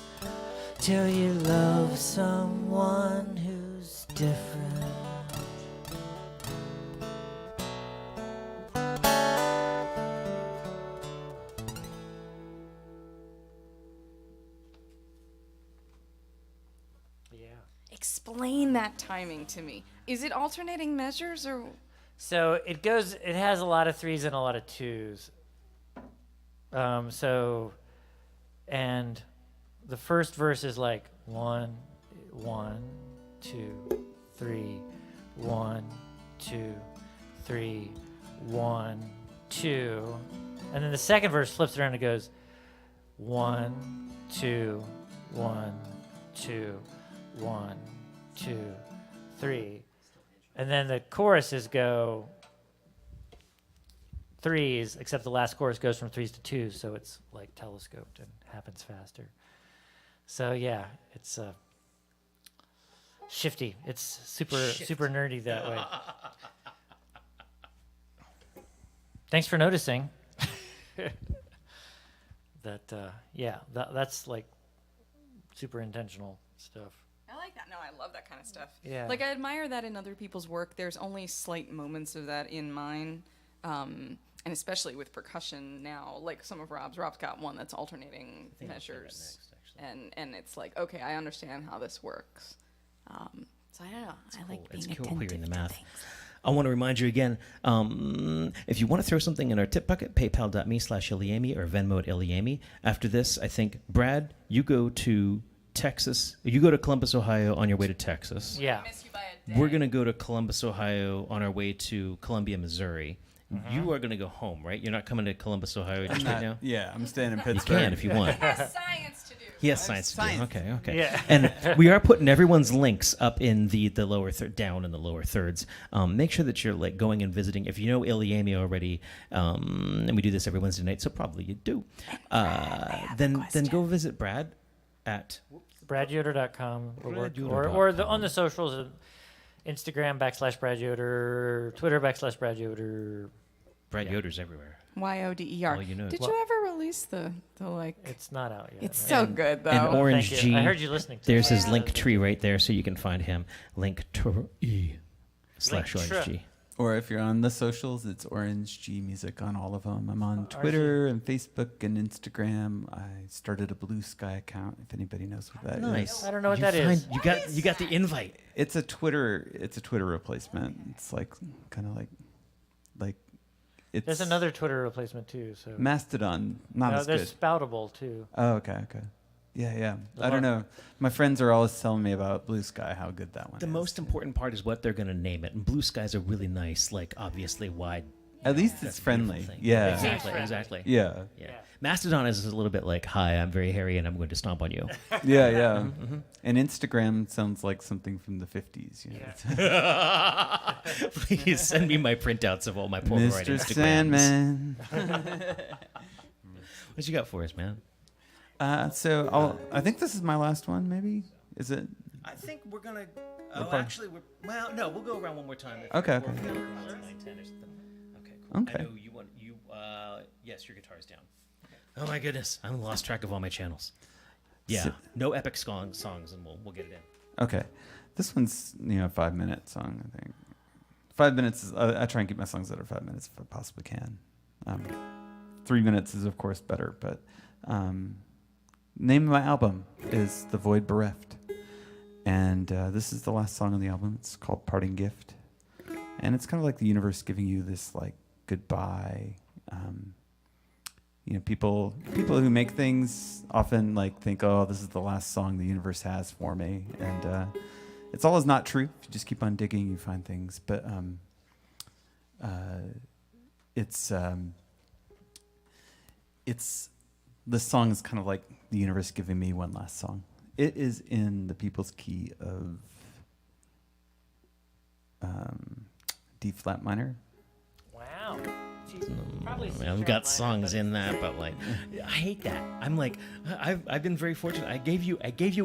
Till you love someone who's different. Explain that timing to me. Is it alternating measures or? So it has a lot of 3s and a lot of 2s. And the first verse is like 1, 1, 2, 3, 1, 2, 3, 1, 2. And then the second verse flips around and goes 1, 2, 1, 2, 1, 2, 3. And then the choruses go 3s, except the last chorus goes from 3s to 2s, so it's like telescoped and happens faster. So yeah, it's shifty. It's super nerdy that way. Thanks for noticing. That's like super intentional stuff. I like that. No, I love that kind of stuff. Yeah. Like, I admire that in other people's work. There's only slight moments of that in mine, and especially with percussion now. Like some of Rob's got one that's alternating measures, and it's like, okay, I understand how this works. So I don't know. I like being It's cool attentive hearing the to math. things. I want to remind you again, if you want to throw something in our tip bucket, paypal.me/Iliami or Venmo at Iliami. After this, I think, Brad, you go to Texas. You go to Columbus, Ohio on your way to Texas. Yeah. Miss you by a day. We're going to go to Columbus, Ohio on our way to Columbia, Missouri. Mm-hmm. You are going to go home, right? You're not coming to Columbus, Ohio just right now? Yeah, I'm staying in You Pittsburgh. can if you want. He has science to do. He has science to do. Science. Okay. Yeah. And we are putting everyone's links up in the lower down in the lower thirds. Make sure that you're like going and visiting. If you know Iliami already, and we do this every Wednesday night, so probably you do. Then go visit Brad at BradYoder.com BradYoder.com. or on the socials, Instagram /Brad Yoder, Twitter /Brad Yoder, Brad Yoder's everywhere. Yoder. All you know. Did you ever release the like? It's not out yet. It's right? so good though. And Orange Thank you. G. I heard you listening to There's it. his link tree right there, so you can find him. Linktree / Orange G. Or if you're on the socials, it's Orange G Music on all of them. I'm on Twitter and Facebook and Instagram. I started a Blue Sky account, if anybody knows what that is. Nice. I don't know what that is. You got the invite. It's a Twitter replacement. It's like kind of like it's There's another Twitter replacement too. So Mastodon, not as there's good. Spoutable too. Oh, okay. Yeah. I don't know. My friends are always telling me about Blue Sky, how good that one The is. most important part is what they're going to name it. And Blue Sky's a really nice, like, obviously wide. At least That's it's a beautiful friendly. thing. Yeah. Exactly. Yeah. Mastodon is a little bit like, hi, I'm very hairy and I'm going to stomp on you. Yeah. And Instagram sounds like something from the 50s. You know? Please send me my printouts of all my Polaroid Mr. Instagrams. Sandman. What you got for us, man? I think this is my last one, maybe? Is it? I think we're going to... probably- we'll go around one more time. Okay. Okay, cool. Okay. I know yes, your guitar's down. Oh my goodness, I lost track of all my channels. Yeah, no epic songs, and we'll get it in. Okay. This one's, a 5-minute song, I think. 5 minutes is, I try and keep my songs under 5 minutes if I possibly can. 3 minutes is, of course, better, but name of my album is The Void Bereft. And this is the last song on the album. It's called Parting Gift. And it's kind of like the universe giving you this, like, goodbye. People who make things often like think, oh, this is the last song the universe has for me, and it's always not true. If you just keep on digging, you find things. But it's the song is kind of like the universe giving me one last song. It is in the people's key of D flat minor. Wow. I've got songs in that, but like, I hate that. I'm like, I've been very fortunate. I gave you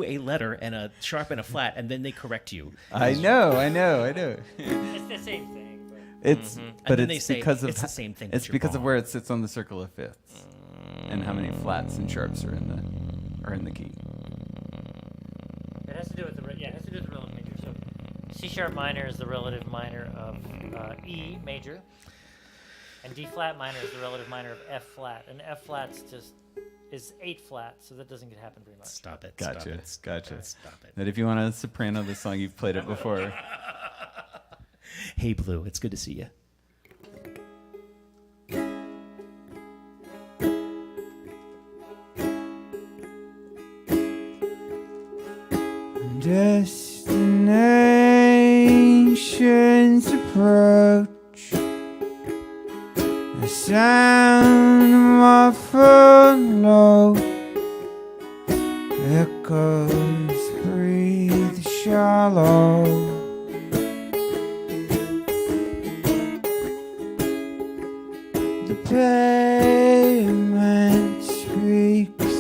a letter and a sharp and a flat, and then they correct you. I know. It's the same thing. It's And but then it's they say, because of it's the same thing. It's but you're because of wrong. where it sits on the circle of fifths and how many flats and sharps are in the key. It has to do with the relative major. So C sharp minor is the relative minor of E major, and D flat minor is the relative minor of F flat, and F flat's just is 8 flat, so that doesn't happen very much. Stop it. Gotcha. Stop it. That if you want a soprano, the song you've played it before. Hey, Blue, it's good to see you. Destinations approach. The sound of my phone low echoes breathe shallow. The pavement speaks.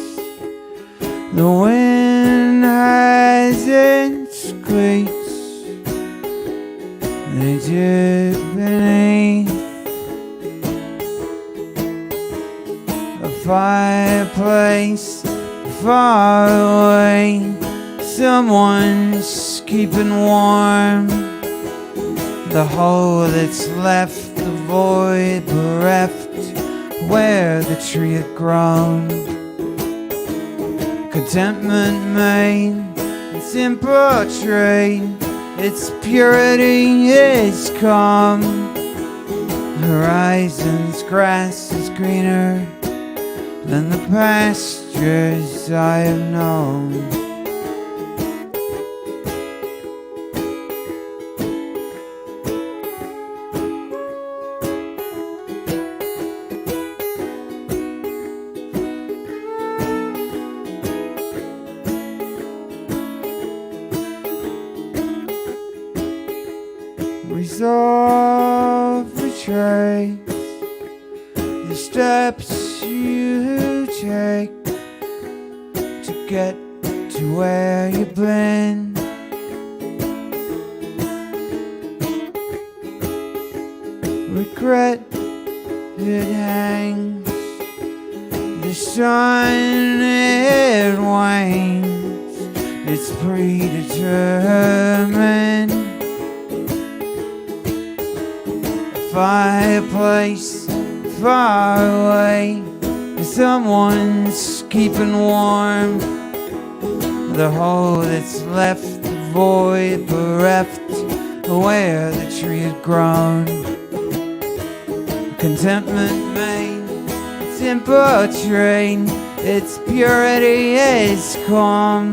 The wind hasn't squeaks. They dip beneath a fireplace far away. Someone's keeping warm the hole that's left, the void bereft where the tree had grown. Contentment made, its portrait, its purity is calm. Horizon's grass is greener than the pastures I have known. Resolve retrace the steps you take to get to where you've been. Regret it hangs. The sun, it wanes. It's predetermined. Fireplace far away. Someone's keeping warm. The hole that's left, the void bereft, where the tree had grown. Contentment made, simple train, its purity is calm.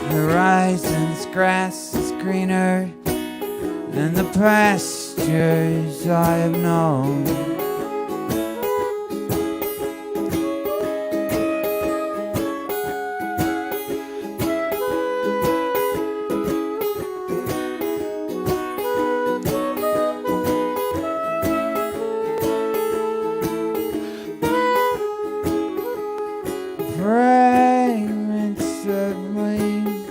Horizon's grass is greener than the pastures I have known. Fragments of wings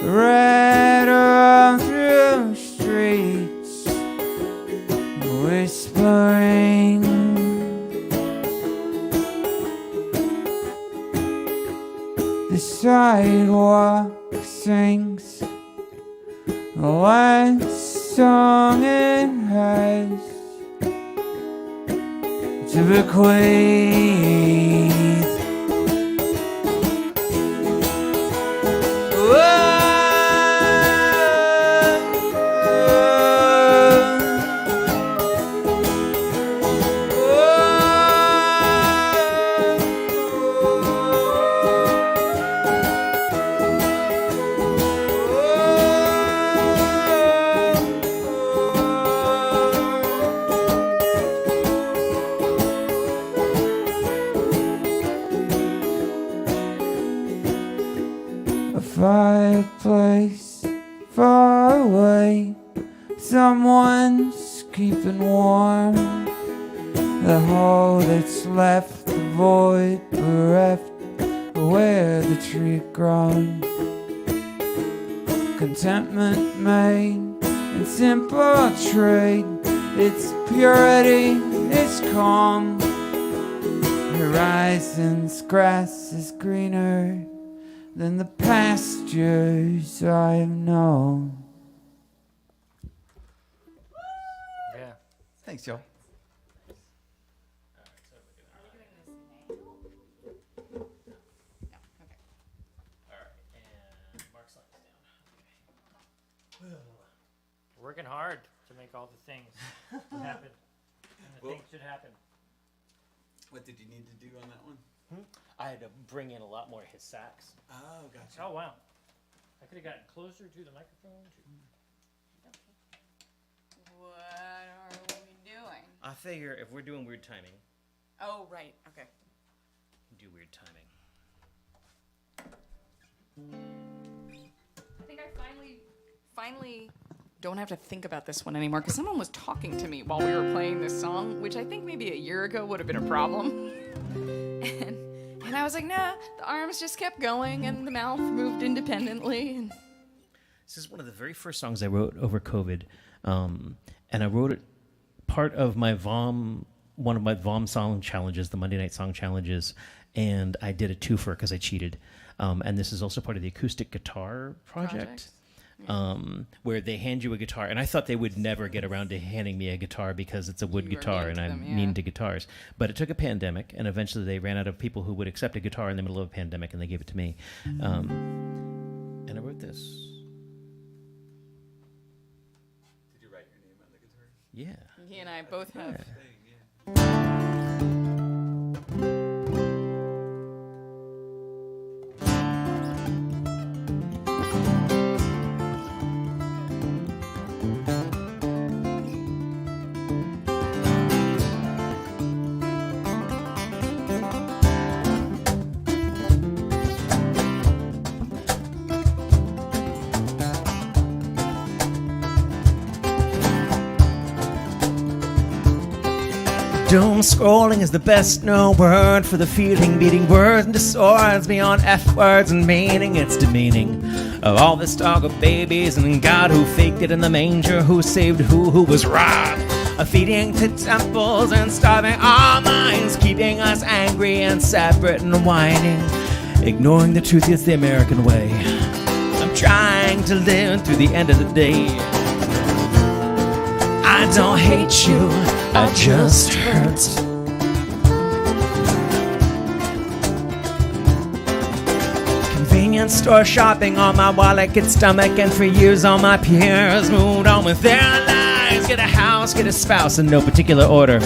rattle through streets, whispering. The sidewalk sings the last song it has to bequeath. Fireplace far away, someone's keeping warm. The hole that's left, the void bereft, where the tree had grown. Contentment made in simple trade, its purity is calm. Horizon's grass is greener than the pastures I have known. Yeah. Thanks, y'all. Working hard to make all the things happen. And the things should happen. What did you need to do on that one? I had to bring in a lot more of his sax. Oh, gotcha. Oh, wow. I could have gotten closer to the microphone. What are we doing? I figure if we're doing weird timing, Oh, right. Okay. do weird timing. I think I finally don't have to think about this one anymore because someone was talking to me while we were playing this song, which I think maybe a year ago would have been a problem. And I was like, nah, the arms just kept going and the mouth moved independently. And This is one of the very first songs I wrote over COVID, and I wrote it part of my one of my VOM song challenges, the Monday Night Song Challenges, and I did a twofer because I cheated. And this is also part of the acoustic guitar project. Where they hand you a guitar, and I thought they would never get around to handing me a guitar because it's a wood You were guitar mean and to I'm them, yeah. mean to guitars. But it took a pandemic, and eventually they ran out of people who would accept a guitar in the middle of a pandemic, and they gave it to me. And I wrote this. Did you write your name on the guitar? Yeah. he and I both have. Doom scrolling is the best known word for the feeling, beating words into swords beyond F words and meaning. It's demeaning of all this talk of babies and God who faked it in the manger, who saved who was robbed feeding to temples and starving our minds, keeping us angry and separate and whining, ignoring the truth is the American way. I'm trying to live through the end of the day. I don't hate you, I just hurt. Convenience store shopping on my wallet, get stomach, and for years all my peers moved on with their lives. Get a house, get a spouse in no particular order.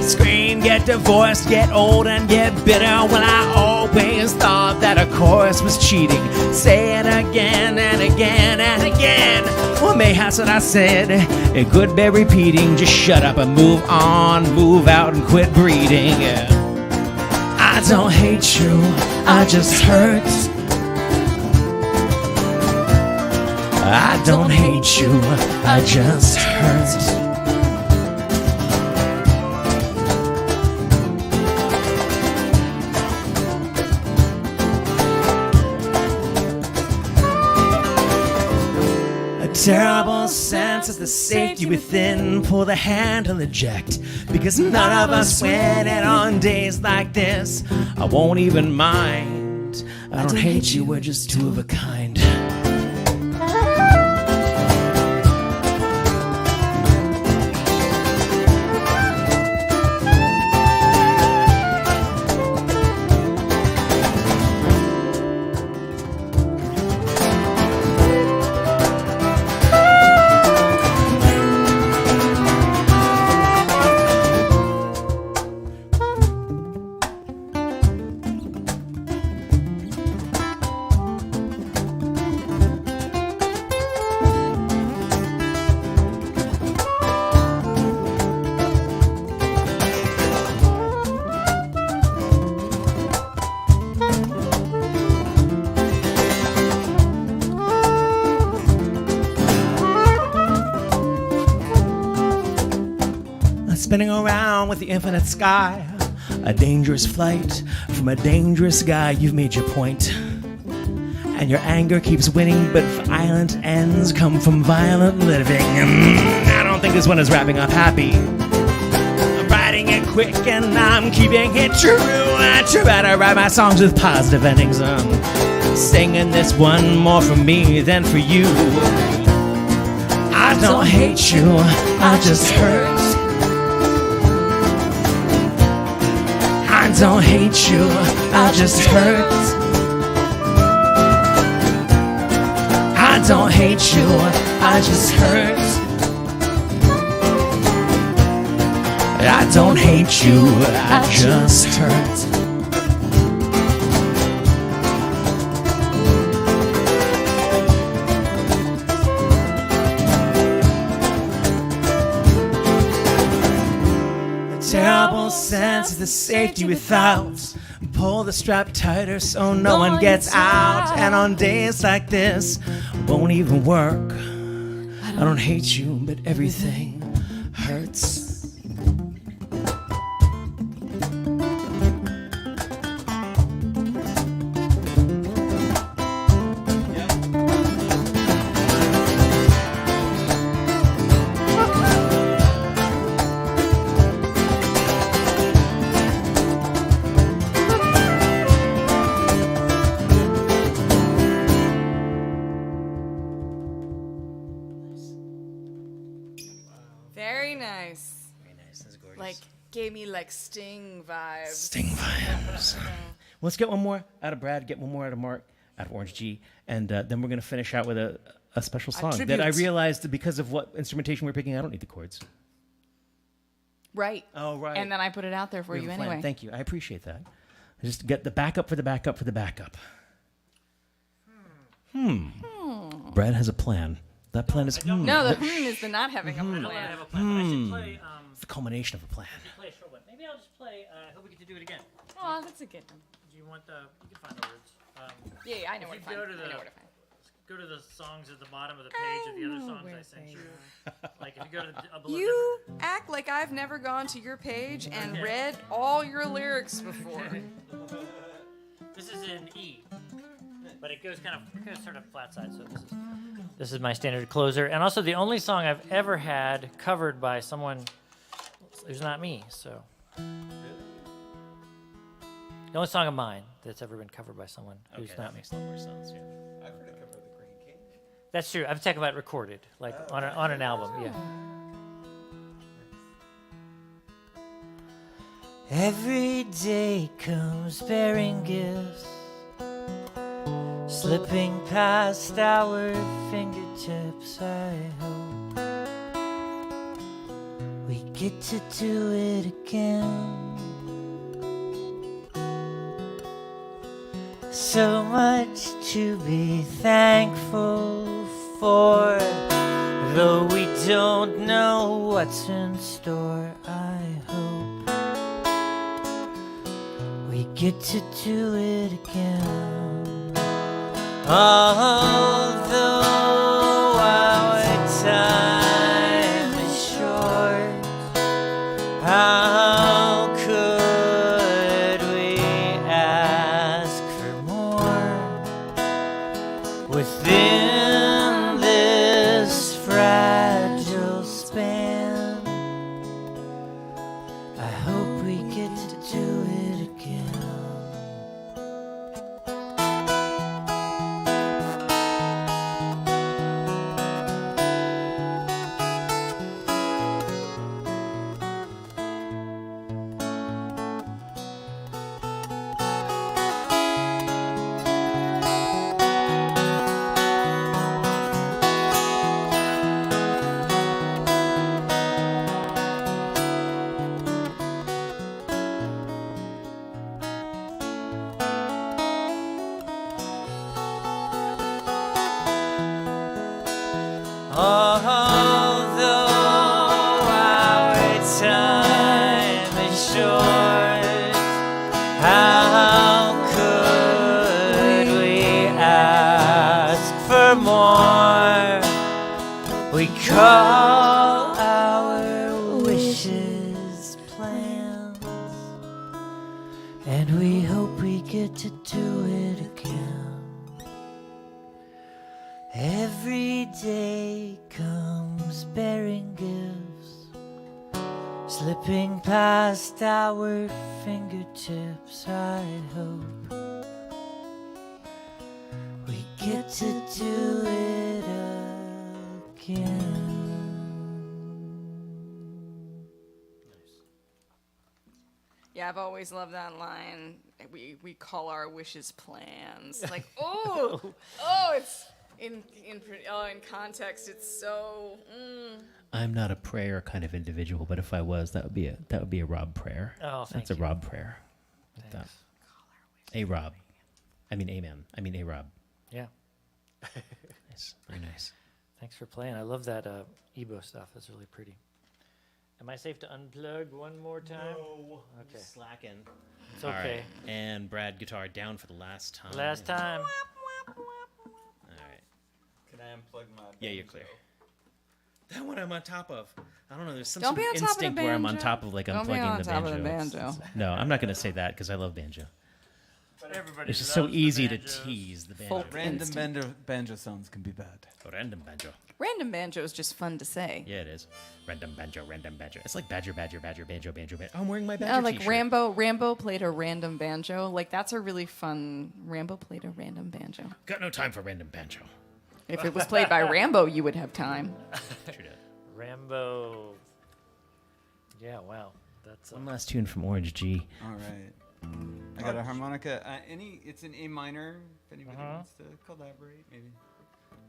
Scream, get divorced, get old, and get bitter. Well, I always thought that a chorus was cheating. Say it again and again and again. Well, maybe that's what I said. It could be repeating. Just shut up and move on, move out and quit breeding. I don't hate you, I just hurt. I don't hate you, I just hurt. Terrible sense of the safety within. Pull the handle, eject, because none of us win it on days like this. I won't even mind. I don't hate you, we're just two of a kind. Spinning around with the infinite sky, a dangerous flight from a dangerous guy. You've made your point, and your anger keeps winning, but violent ends come from violent living. I don't think this one is wrapping up happy. I'm writing it quick and I'm keeping it true. I try to write my songs with positive endings. I'm singing this one more for me than for you. I don't hate you, I just hurt. I don't hate you, I just hurt. I don't hate you, I just hurt. I don't hate you, I just hurt. Terrible sense of the safety without. Pull the strap tighter so no one gets out. And on days like this, won't even work. I don't hate you, but everything hurts. Gave me like Sting vibes. Sting vibes. Let's get one more out of Brad, get one more out of Mark, out of Orange G, and then we're going to finish out with a special song that I realized that because of what instrumentation we're picking, I don't need the chords. Right. Oh, right. And then I put it out there for you anyway. Thank you. I appreciate that. Just get the backup for the backup for the backup. Brad has a plan. That plan is No, the is the not having a plan. I have a plan. I should play. It's the culmination of a plan. Play a short one. Maybe I'll just play. I hope we get to do it again. Oh, that's a good one. Do you want the? You can find the words. Yeah, I know what to find. Go to the songs at the bottom of the page of the other songs I sent you. Like if you go to the below You act like I've never gone to your page and read all your lyrics before. This is in E. but it goes sort of flat side. So this is my standard closer, and also the only song I've ever had covered by someone who's not me. So the only song of mine that's ever been covered by someone who's not me. Makes a lot more sense. Yeah. I've heard it cover the Green King. That's true. I'm talking about recorded, like on an album. Yeah. Every day comes bearing gifts, slipping past our fingertips. I hope we get to do it again. So much to be thankful for, though we don't know what's in store. I hope we get to do it again. Although our time is short, how could we ask for more within this fragile span? I hope we get to do it again. Although our time is short, how could we ask for more? We call our wishes plans, and we hope we get to do it again. Every day comes bearing gifts, slipping past our fingertips. I hope we get to do it again. Yeah, I've always loved that line. We call our wishes plans. Like, oh, it's in context. It's so. I'm not a prayer kind of individual, but if I was, that would be a Rob prayer. Oh, thank That's a you. Rob prayer. Like that. A Rob. I mean, amen. I mean, a Rob. Yeah. Nice. Very nice. Thanks for playing. I love that Ebo stuff. That's really pretty. Am I safe to unplug one more time? No. Okay. Slacking. It's All okay. right. And Brad, guitar down for the last time. Last time. All right. Can I unplug my Yeah, you're clear. That one I'm on top of. I don't know. There's some Don't sort be of on top of the instinct where I'm on banjo. top of like Don't be unplugging on the top banjo. of the It's- banjo. no, I'm not going to say that because I love banjo. Everybody It's just so loves the easy to banjos. tease the banjo. Folk Random banjo sounds can be bad. Random banjo. Random banjo is just fun to say. Yeah, it is. Random banjo, random banjo. It's like badger, badger, badger, banjo, banjo, banjo. I'm wearing my badger Oh, like t-shirt. Rambo played a random banjo. Like that's a really fun. Rambo played a random banjo. Got no time for random banjo. If it was played by Rambo, you would have time. True that. Rambo. Yeah, wow. That's One last tune from Orange G. All right. I got a harmonica. It's an A minor. If anybody wants to collaborate, maybe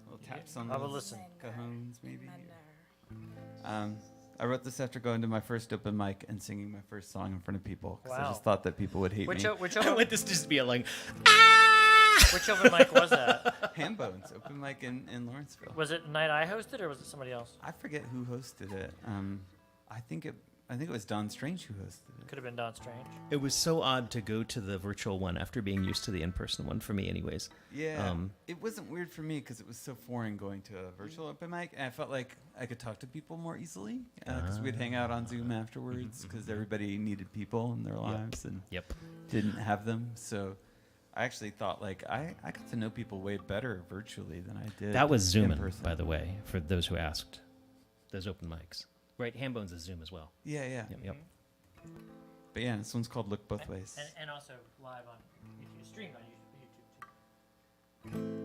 little taps on I will those listen. cajones, maybe. I wrote this after going to my first open mic and singing my first song in front of people because I Wow. just thought that people would hate Which me. which I open, want this to just be a like. which open mic was that? Ham Bones open mic in Lawrenceville. Was it night I hosted or was it somebody else? I forget who hosted it. I think it was Don Strange who hosted it. Could have been Don Strange. It was so odd to go to the virtual one after being used to the in-person one for me, anyways. Yeah, it wasn't weird for me because it was so foreign going to a virtual open mic, and I felt like I could talk to people more easily because we'd hang out on Zoom afterwards because everybody needed people in their lives and Yep. didn't have them. So I actually thought like I got to know people way better virtually than I did. That was in Zooming, person. by the way, for those who asked. Those open mics. Right, Hambones is Zoom as well. Yeah, yeah. Yep. But yeah, this one's called Look Both Ways. And also live on, if you stream on YouTube too.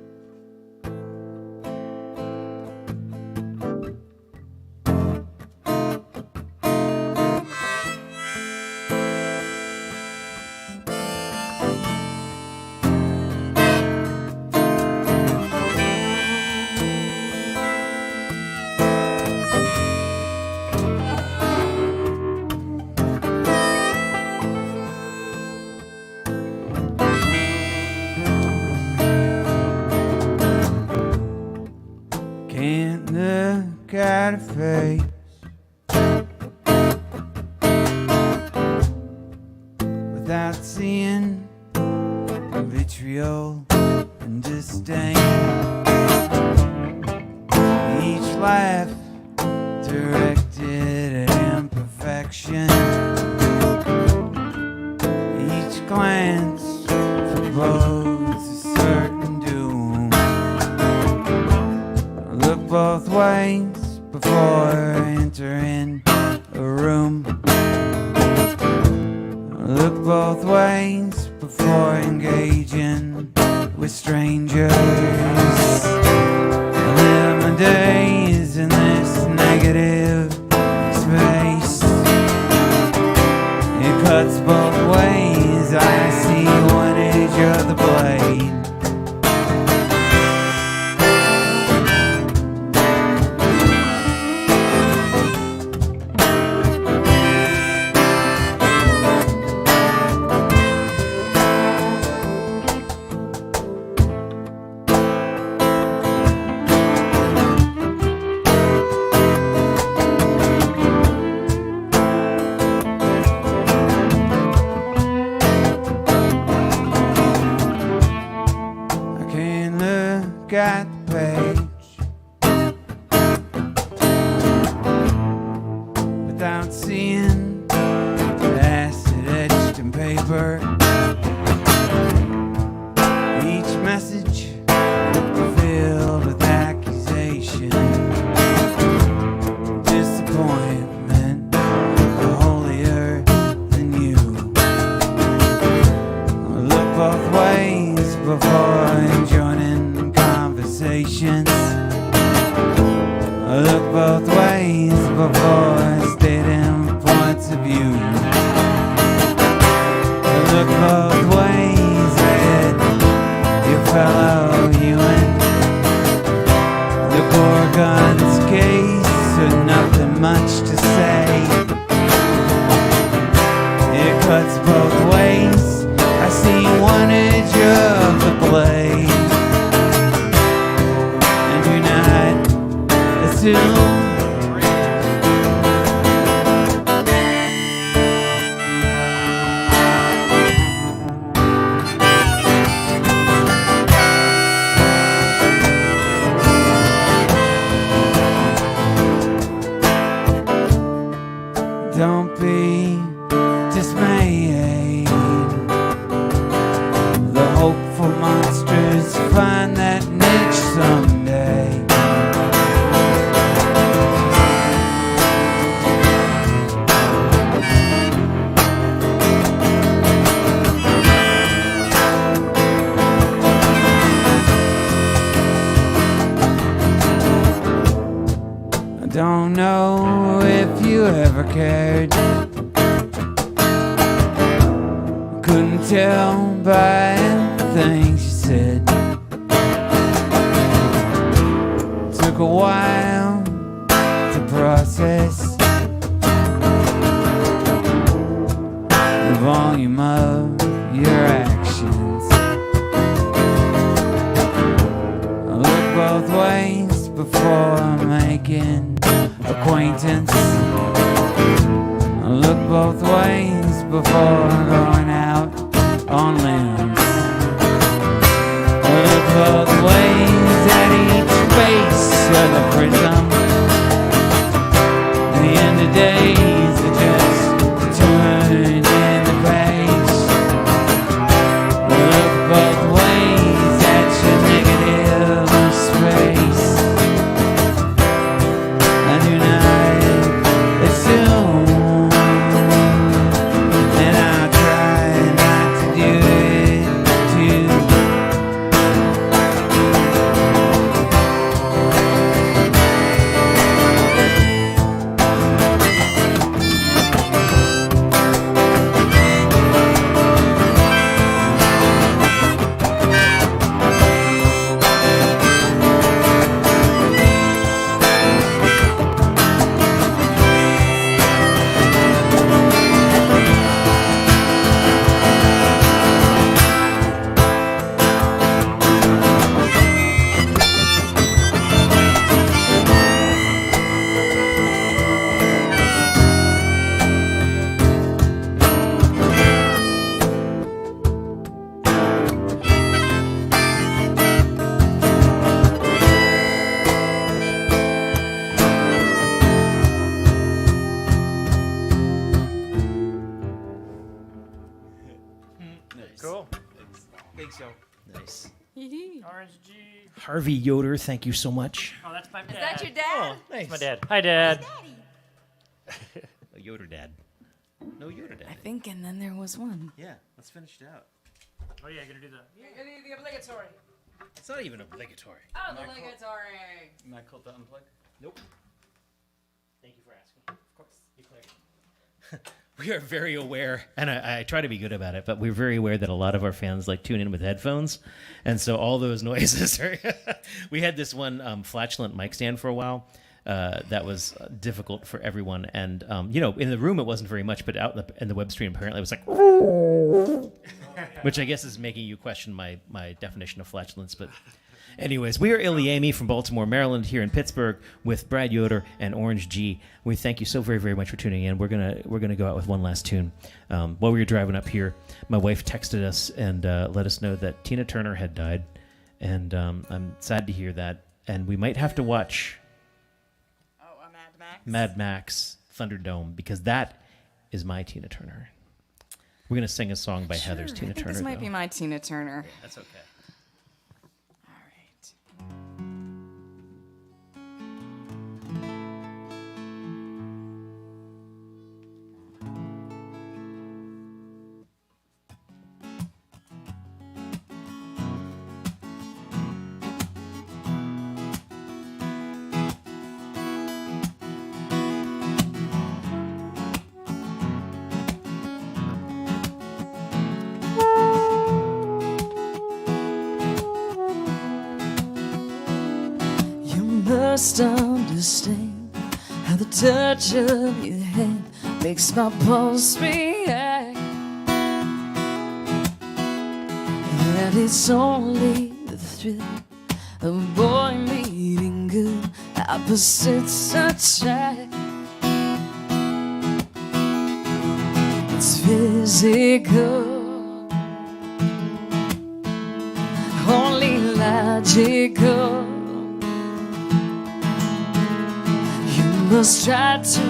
Can't look at a face without seeing vitriol and disdain. Each laugh directed at imperfection. Each glance forebodes a certain doom. Look both ways before entering a room. Look both ways before engaging with strangers. I live my days in this negative space. It cuts both ways. I see one edge of the blade. Got the page without seeing the acid etched in paper. Each message filled with accusation, disappointment, holier than you. Look both ways before joining conversations. Look both ways before stating points of view. Look both ways ahead, your fellow human. The Gorgon's case, or nothing much to say. It cuts both ways. I see one edge of the blade. Assume don't be dismayed. The hopeful monsters find that niche someday. Don't know if you ever cared. Couldn't tell by the things you said. Took a while to process the volume of your actions. Look both ways before making acquaintance. Look both ways before going out on limbs. Look both ways at each face of the prism. The end of days are just turning in the page. Look both G. Orange G. Harvey Yoder, thank you so much. Oh, that's my dad. Is that your dad? That's my dad. Hi, Dad. A Yoder dad. No Yoder I dad. think, and then there was one. Yeah, let's finish it out. Oh, yeah, gonna do that. The obligatory. It's not even obligatory. Oh, the obligatory. Am I called to unplug? Nope. Thank you for asking. Of course. You clear. We are very aware, and I try to be good about it, but we're very aware that a lot of our fans like tune in with headphones, and so all those noises are. We had this one flatulent mic stand for a while. That was difficult for everyone, and in the room it wasn't very much, but out in the web stream apparently it was like, which I guess is making you question my definition of flatulence. But, anyways, we are Iliami from Baltimore, Maryland, here in Pittsburgh with Brad Yoder and Orange G. We thank you so very, very much for tuning in. We're gonna go out with one last tune. While we were driving up here, my wife texted us and let us know that Tina Turner had died, and I'm sad to hear that. And we might have to watch Mad Max Thunderdome, because that is my Tina Turner. We're going to sing a song by Heather's Tina I think Turner. this might though. be my Tina Turner. That's okay. All right. Must understand how the touch of your hand makes my pulse react, and it's only the thrill of a boy meeting good opposites attract. It's physical, only logical. Must try to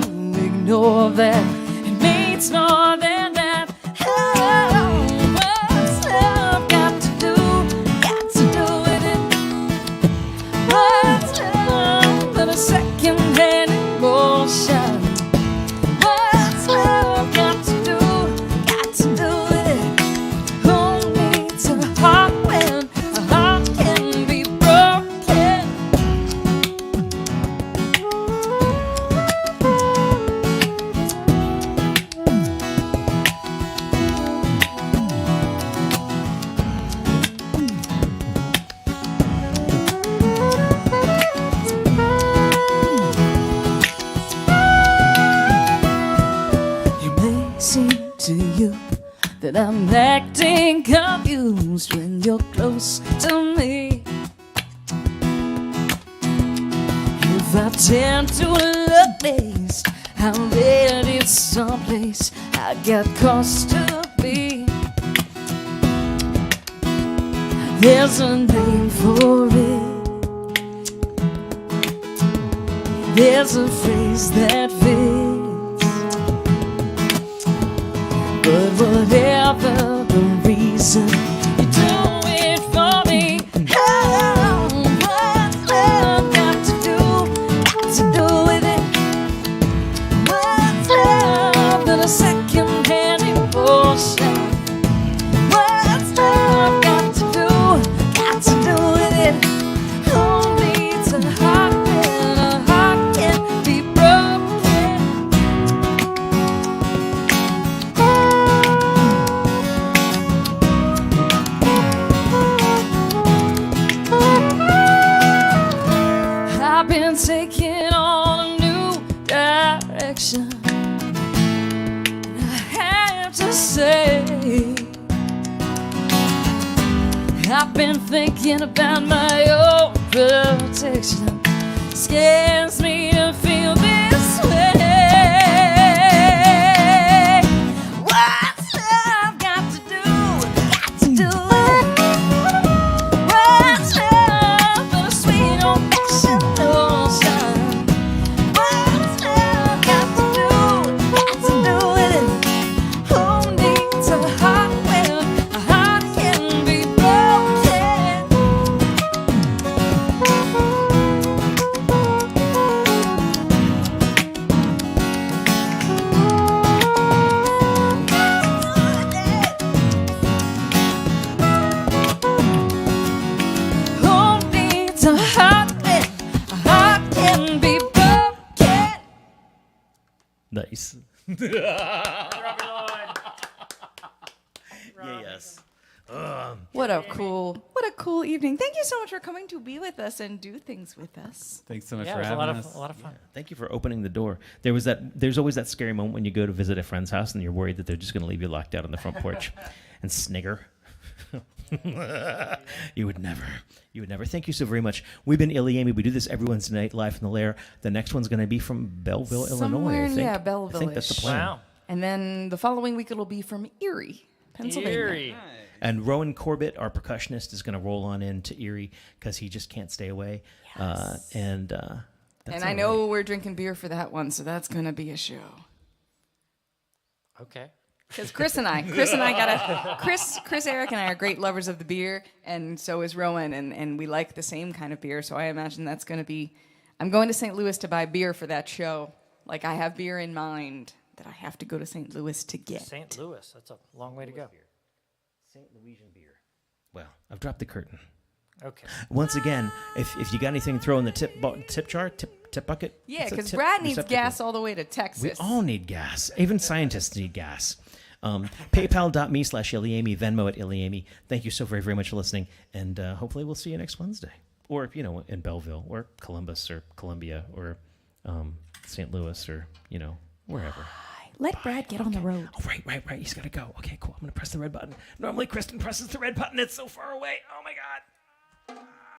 ignore that. It means more than that. Oh, what's love got to do with it? What's love but a second-hand emotion? What's love got to do with it? Who needs a heart when a heart can be broken? That I'm acting confused when you're close to me. If I tend to look laced, I'm ready someplace I got cause to be. There's a name for it. There's a phrase that fits. But whatever the reason, you do it for me. Oh, what's love got to do with it? What's love but a second-hand emotion? What's love got to do with it? Who needs a heart when a heart can be broken? I've been taking on a new direction, and I have to say, I've been thinking about my own protection. Scares me to feel this way. What's love got to do with it? What's love but a sweet old fashioned ocean? What's love got to do with it? Who needs a heart when a heart can be broken? Junkies. Yes. What a cool evening. Thank you so much for coming to be with us and do things with us. Thanks so much Yeah, for it was having us. a lot of fun. Thank you for opening the door. There's always that scary moment when you go to visit a friend's house and you're worried that they're just going to leave you locked out on the front porch and snigger. You would never. Thank you so very much. We've been Illy Amy. We do this every Wednesday night live from the Lair. The next one's going to be from Belleville, Somewhere, Illinois. I think. yeah, I think that's the Belleville-ish. plan. Wow. And then the following week it'll be from Erie, Pennsylvania. Erie. And Rowan Corbett, our percussionist, is going to roll on into Erie because he just can't stay away. That's And all I know right. we're drinking beer for that one, so that's going to be a show. Okay. Because Chris, Eric, and I are great lovers of the beer, and so is Rowan, and we like the same kind of beer. So I imagine that's going to be. I'm going to St. Louis to buy beer for that show. Like I have beer in mind that I have to go to St. Louis to get. St. Louis. That's a long way to go. St. Louisian beer. Well, I've dropped the curtain. Okay. Once again, if you got anything, throw in the tip jar, tip bucket. Yeah, It's a because tip Brad needs receptacle. gas all the way to Texas. We all need gas. Even scientists need gas. PayPal.me/IllyAmy, Venmo at IllyAmy. Thank you so very, very much for listening, and hopefully we'll see you next Wednesday. Or, in Belleville, or Columbus, or Columbia, or St. Louis, or, wherever. Let Brad get on the road. Oh, right. He's got to go. Okay, cool. I'm going to press the red button. Normally, Kristen presses the red button. It's so far away. Oh, my God.